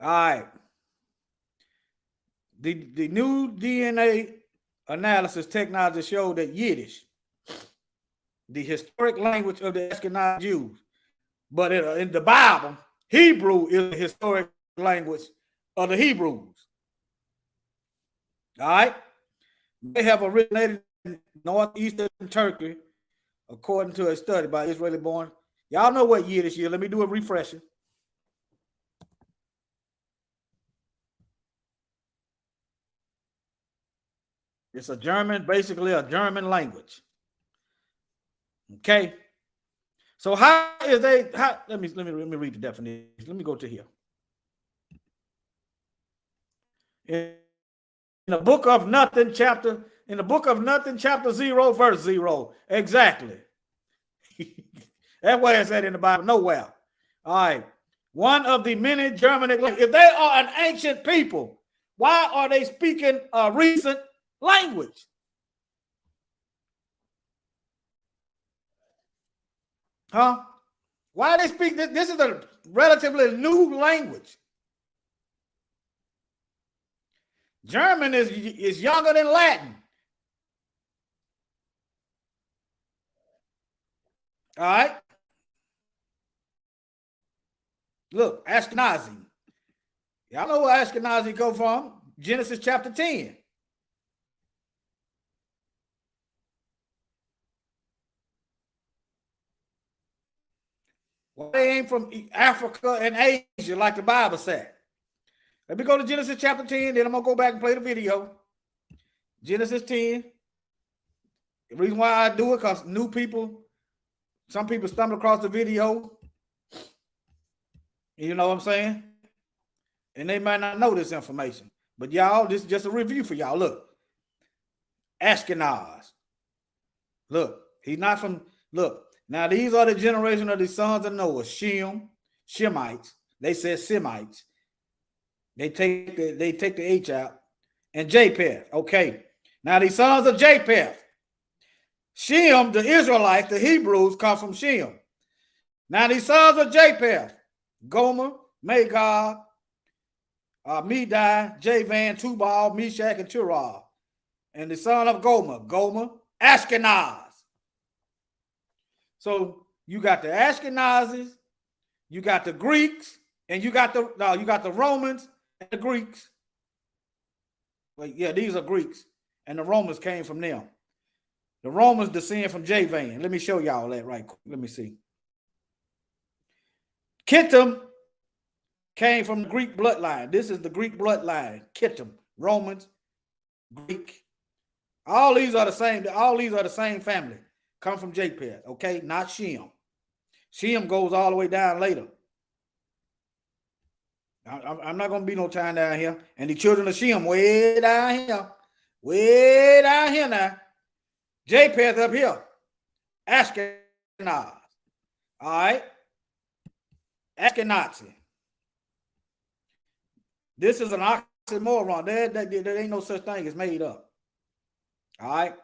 All right. The new DNA analysis technology showed that Yiddish, the historic language of the Ashkenazi Jews, but in the Bible, Hebrew is the historic language of the Hebrews. All right. They have originated in northeastern Turkey, according to a study by Israeli born. Y'all know what Yiddish is. Let me do a refresher. It's a German, basically a German language. Okay. So how is they? Let me read the definition. Let me go to here. In the book of nothing, chapter 0, verse 0. Exactly. That's where it's at in the Bible. Nowhere. All right. One of the many Germanic languages. If they are an ancient people, why are they speaking a recent language? Huh? Why they speak this? This is a relatively new language. German is younger than Latin. All right. Look, Ashkenazi. Y'all know where Ashkenazi go from? Genesis chapter 10. Well, they ain't from Africa and Asia like the Bible said. Let me go to Genesis chapter 10, then I'm going to go back and play the video. Genesis 10. The reason why I do it, because new people, some people stumble across the video. You know what I'm saying? And they might not know this information. But y'all, this is just a review for y'all. Look. Ashkenaz. Look, he's not from, look. Now, these are the generation of the sons of Noah. Shem, Shemites. They said Semites. They take the H out. And Japheth. Okay. Now, the sons of Japheth. Shem, the Israelites, the Hebrews, come from Shem. Now, the sons of Japheth. Gomer, Magog, Medai, Javan, Tubal, Meshach, and Turah. And the son of Gomer, Ashkenaz. So you got the Ashkenazis, you got the Greeks, and you got the Romans and the Greeks. Well, yeah, these are Greeks, and the Romans came from them. The Romans descend from Javan. Let me show y'all that right quick. Let me see. Kittim came from the Greek bloodline. This is the Greek bloodline. Kittim, Romans, Greek. All these are the same. All these are the same family. Come from Japheth, okay? Not Shem. Shem goes all the way down later. I'm not going to be no time down here. And the children of Shem way down here. Way down here now. Japheth up here. Ashkenaz. All right? Ashkenazi. This is an oxymoron. There ain't no such thing as made up. All right?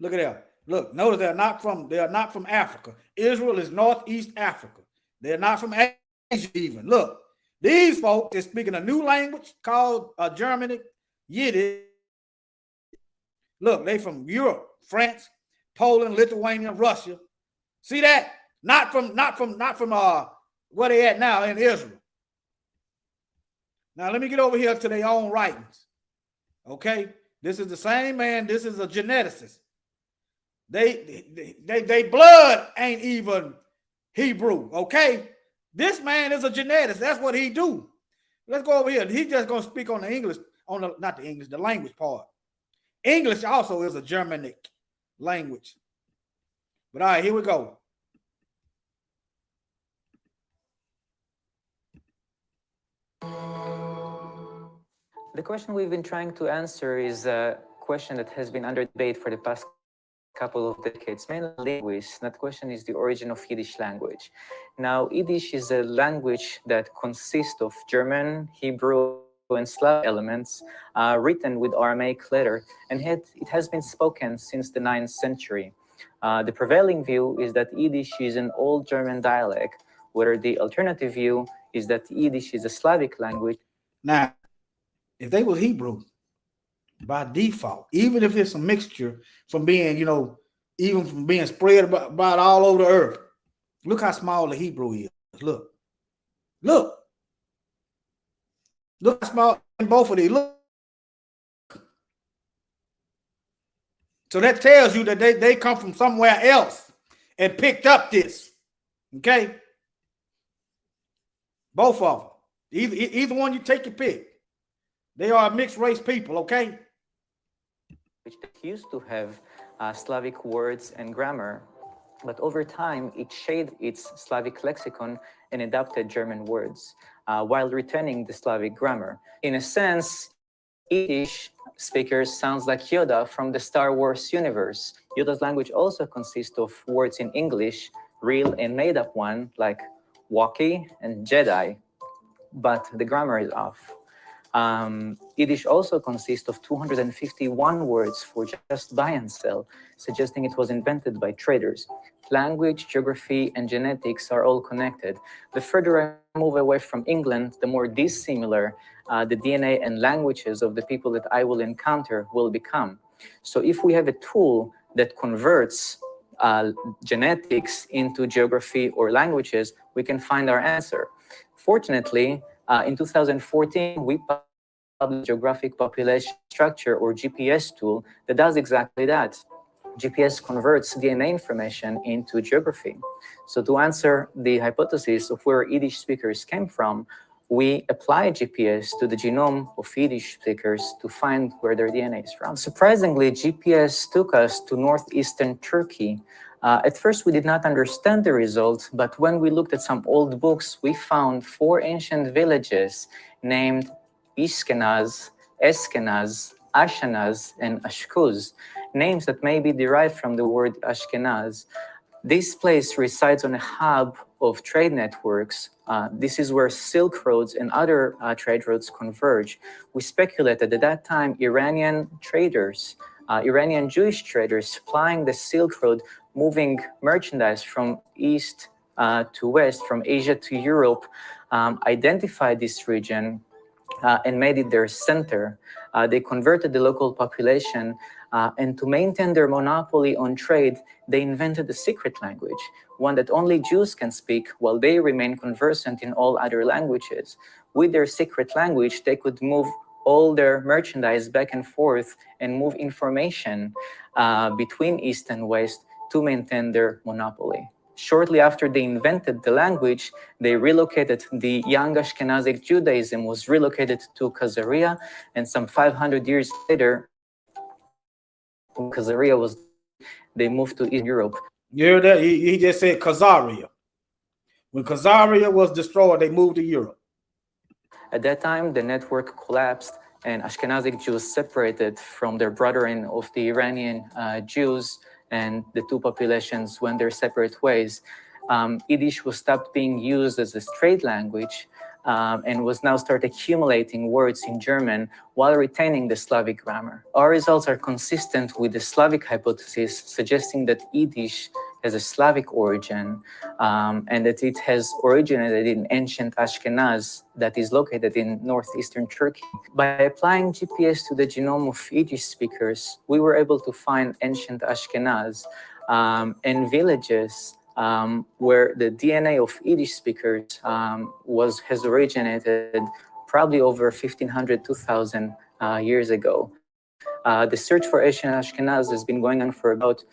Look at that. Look, notice they are not from Africa. Israel is Northeast Africa. They're not from Asia even. Look, these folks is speaking a new language called Germanic Yiddish. Look, they from Europe, France, Poland, Lithuania, Russia. See that? Not from where they at now in Israel. Now let me get over here to their own writings. Okay, this is the same man. This is a geneticist. They blood ain't even Hebrew, okay? This man is a geneticist. That's what he do. Let's go over here. He's just gonna speak on the English, the language part. English also is a Germanic language. But all right, here we go. The question we've been trying to answer is a question that has been under debate for the past couple of decades, mainly linguists. That question is the origin of Yiddish language. Now, Yiddish is a language that consists of German, Hebrew, and Slavic elements written with Aramaic letter, and it has been spoken since the 9th century. The prevailing view is that Yiddish is an old German dialect, where the alternative view is that Yiddish is a Slavic language. Now, if they were Hebrew, by default, even if it's a mixture from being, even from being spread about all over the earth, look how small the Hebrew is. Look how small in both of these. Look. So that tells you that they come from somewhere else and picked up this. Okay? Both of them. Either one you take your pick. They are mixed race people, okay? Which used to have Slavic words and grammar, but over time it shaded its Slavic lexicon and adopted German words while retaining the Slavic grammar. In a sense, Yiddish speakers sounds like Yoda from the Star Wars universe. Yoda's language also consists of words in English, real and made-up one, like Wookiee and Jedi, but the grammar is off. Yiddish also consists of 251 words for just buy and sell, suggesting it was invented by traders. Language, geography, and genetics are all connected. The further I move away from England, the more dissimilar the DNA and languages of the people that I will encounter will become. So if we have a tool that converts genetics into geography or languages, we can find our answer. Fortunately, in 2014, we published a Geographic Population Structure, or GPS tool, that does exactly that. GPS converts DNA information into geography. So to answer the hypothesis of where Yiddish speakers came from, we apply GPS to the genome of Yiddish speakers to find where their DNA is from. Surprisingly, GPS took us to northeastern Turkey. At first, we did not understand the result, but when we looked at some old books, we found 4 ancient villages named Ishkenaz, Eskenaz, Ashenaz, and Ashkuz, names that may be derived from the word Ashkenaz. This place resides on a hub of trade networks. This is where Silk roads and other trade routes converge. We speculated at that time Iranian traders, Iranian Jewish traders supplying the Silk Road, moving merchandise from east to west, from Asia to Europe, identified this region and made it their center. They converted the local population, and to maintain their monopoly on trade, they invented a secret language, one that only Jews can speak while they remain conversant in all other languages. With their secret language, they could move all their merchandise back and forth and move information between East and West to maintain their monopoly. Shortly after they invented the language, they relocated. The young Ashkenazic Judaism was relocated to Khazaria, and some 500 years later, when Khazaria was, they moved to East Europe. You hear that? He just said Khazaria. When Khazaria was destroyed, they moved to Europe. At that time, the network collapsed, and Ashkenazic Jews separated from their brethren of the Iranian Jews, and the two populations went their separate ways. Yiddish was stopped being used as a trade language and was now start accumulating words in German while retaining the Slavic grammar. Our results are consistent with the Slavic hypothesis, suggesting that Yiddish has a Slavic origin and that it has originated in ancient Ashkenaz that is located in northeastern Turkey. By applying GPS to the genome of Yiddish speakers, we were able to find ancient Ashkenaz and villages where the DNA of Yiddish speakers has originated probably over 1,500, 2,000 years ago. The search for ancient Ashkenaz has been going on for about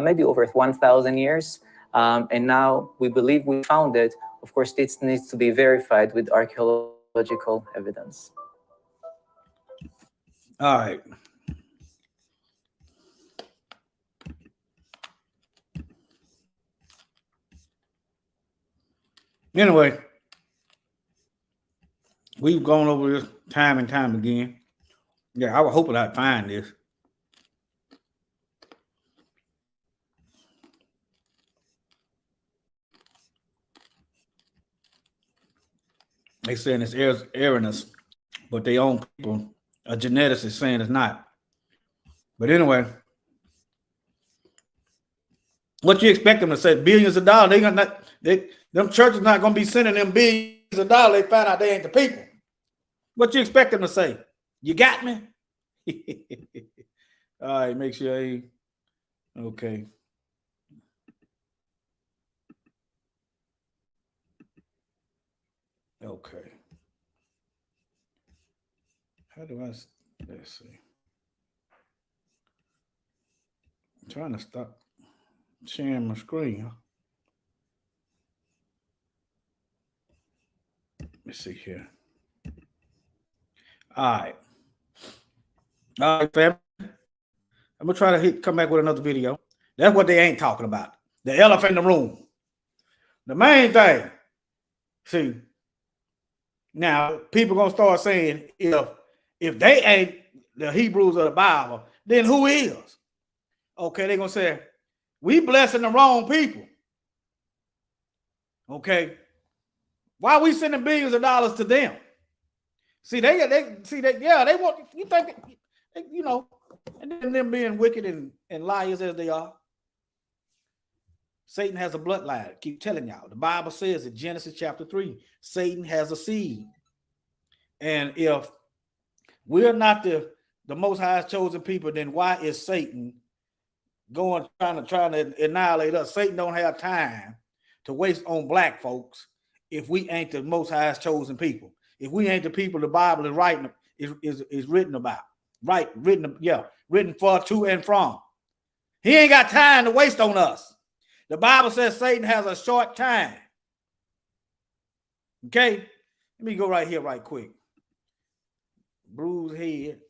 maybe over 1,000 years. And now we believe we found it. Of course, this needs to be verified with archaeological evidence. All right. Anyway, we've gone over this time and time again. Yeah, I was hoping I'd find this. They saying it's erroneous, but their own people, a geneticist saying it's not. But anyway, what you expect them to say? Billions of dollars. Them churches not gonna be sending them billions of dollars. They find out they ain't the people. What you expect them to say? You got me? All right, make sure you okay. Okay. How do I? Let's see. I'm trying to stop sharing my screen. Let's see here. All right, fam. I'm gonna try to come back with another video. That's what they ain't talking about. The elephant in the room. The main thing. See, now people gonna start saying if they ain't the Hebrews of the Bible, then who is? Okay, they're gonna say we blessing the wrong people. Okay, why are we sending billions of dollars to them? See, they want, you think, you know, and then them being wicked and liars as they are. Satan has a bloodline. I keep telling y'all. The Bible says in Genesis chapter 3, Satan has a seed. And if we're not the Most High's chosen people, then why is Satan trying to annihilate us? Satan don't have time to waste on black folks if we ain't the Most High's chosen people. If we ain't the people the Bible is writing is written about, right? Written for, to, and from. He ain't got time to waste on us. The Bible says Satan has a short time. Okay, let me go right here, right quick. Bruised head.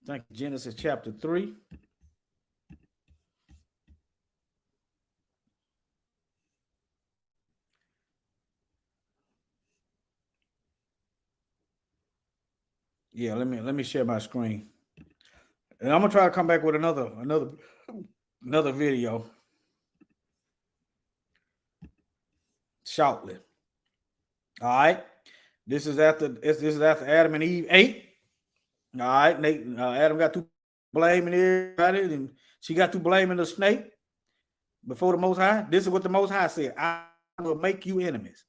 Thank you. Genesis chapter 3. Yeah, let me share my screen. And I'm gonna try to come back with another video shortly. All right. This is after Adam and Eve ate. All right, Adam got to blaming everybody, and she got to blaming the snake before the Most High. This is what the Most High said: I will make you enemies.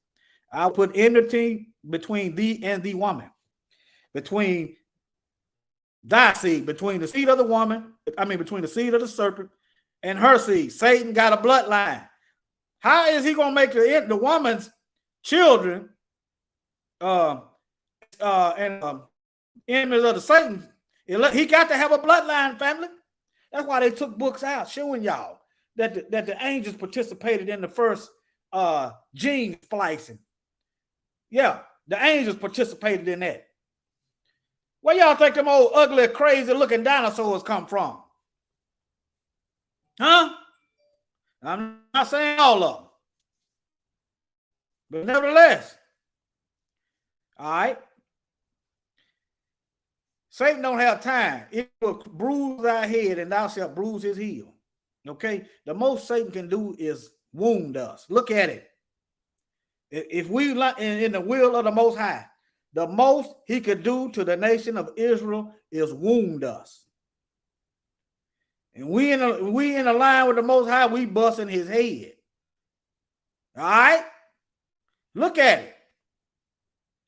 I'll put enmity between thee and the woman, between thy seed, between the seed of the woman, between the seed of the serpent and her seed. Satan got a bloodline. How is he gonna make the woman's children enemies of the Satan? He got to have a bloodline, family. That's why they took books out showing y'all that the angels participated in the first gene splicing. Yeah, the angels participated in that. Where y'all think them old ugly, crazy looking dinosaurs come from? Huh? I'm not saying all of them. But nevertheless, all right. Satan don't have time. It will bruise thy head and thou shalt bruise his heel. Okay? The most Satan can do is wound us. Look at it. If we in the will of the Most High, the most he could do to the nation of Israel is wound us. And we in a line with the Most High, we busting his head. All right? Look at it.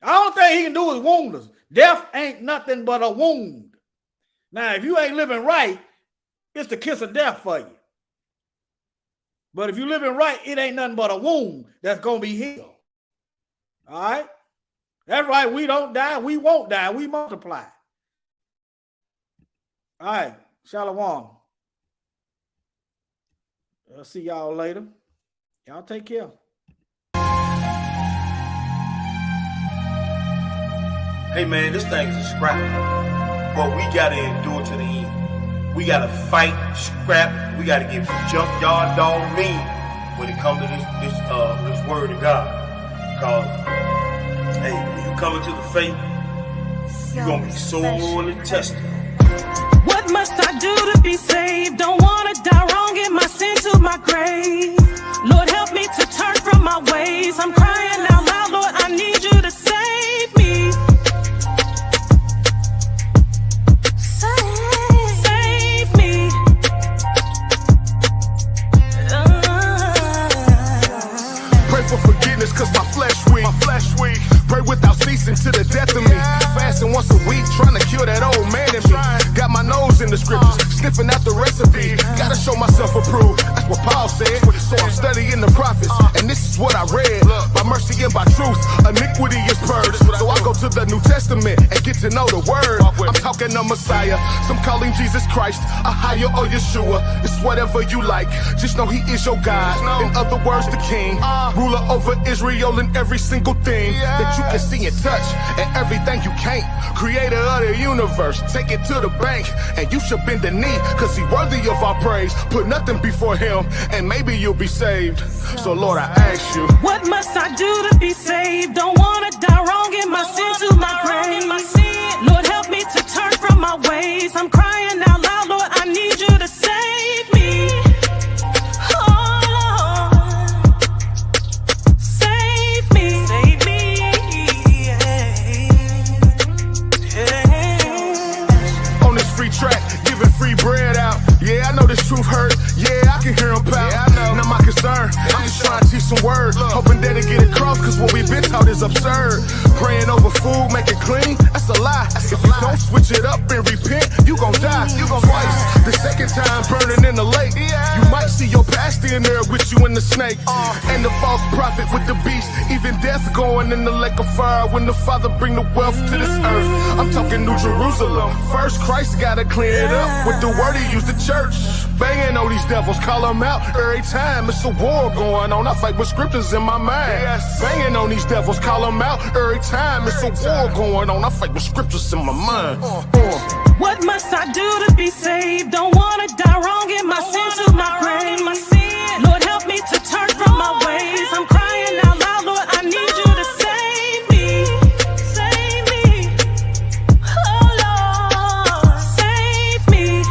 The only thing he can do is wound us. Death ain't nothing but a wound. Now, if you ain't living right, it's the kiss of death for you. But if you living right, it ain't nothing but a wound that's going to be healed. All right? That's right. We don't die. We won't die. We multiply. All right. Shalom. I'll see y'all later. Y'all take care. Hey man, this thing is a scrap. But we gotta endure to the end. We gotta fight, scrap. We gotta get junkyard dog mean when it comes to this word of God. Cause hey, when you come into the faith, you're gonna be sorely tested. What must I do to be saved? Don't wanna die wrong in my sin to my grave. Lord, help me to turn from my ways. I'm crying out loud, Lord, I need you to save me. Save me. Pray for forgiveness cause my flesh weak. Pray without ceasing to the death of me. Fasting once a week, trying to kill that old man in me. Got my nose in the scriptures, sniffing out the recipe. Gotta show myself approved, that's what Paul said. So I'm studying the prophets, and this is what I read. By mercy and by truth, iniquity is purged. So I go to the New Testament and get to know the word. I'm talking the Messiah, some call him Jesus Christ, Ahia or Yeshua. It's whatever you like, just know he is your God. In other words, the king, ruler over Israel and every single thing that you can see and touch, and everything you can't. Creator of the universe, take it to the bank, and you should bend the knee, cause he worthy of our praise. Put nothing before him, and maybe you'll be saved. So Lord, I ask you, what must I do to be saved? Don't wanna die wrong in my sin to my grave. Lord, help me to turn from my ways. I'm crying out loud, Lord, I need you to save me. track, giving free bread out. Yeah, I know this truth hurt. Yeah, I can hear him pout. Yeah, I know. Not my concern. I'm just trying to teach some word. Hoping that it get across, cause what we've been taught is absurd. Praying over food, make it clean, that's a lie. If you don't switch it up and repent, you gon' die. You gon' twice. The second time burning in the lake. You might see your pastor in there with you and the snake. And the false prophet with the beast. Even death going in the lake of fire when the Father bring the wealth to this earth. I'm talking New Jerusalem. First, Christ gotta clean it up with the word he used the church. Banging on these devils, call them out every time. It's a war going on. I fight with scriptures in my mind. Banging on these devils, call them out every time. It's a war going on. I fight with scriptures in my mind. What must I do to be saved? Don't wanna die wrong in my sin to my grave. Lord, help me to turn from my ways. I'm crying out loud, Lord, I need you to save me. Save me. Oh Lord, save me.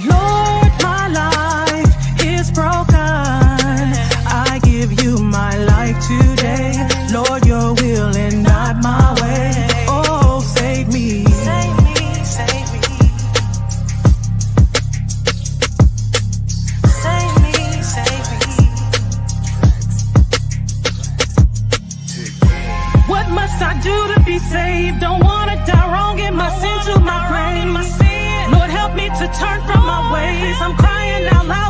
Lord, my life is broken. I give you my life today. Lord, your will and not my way. Oh, save me. Save me, save me. Save me, save me. What must I do to be saved? Don't wanna die wrong in my sin to my grave. Lord, help me to turn from my ways. I'm crying out loud.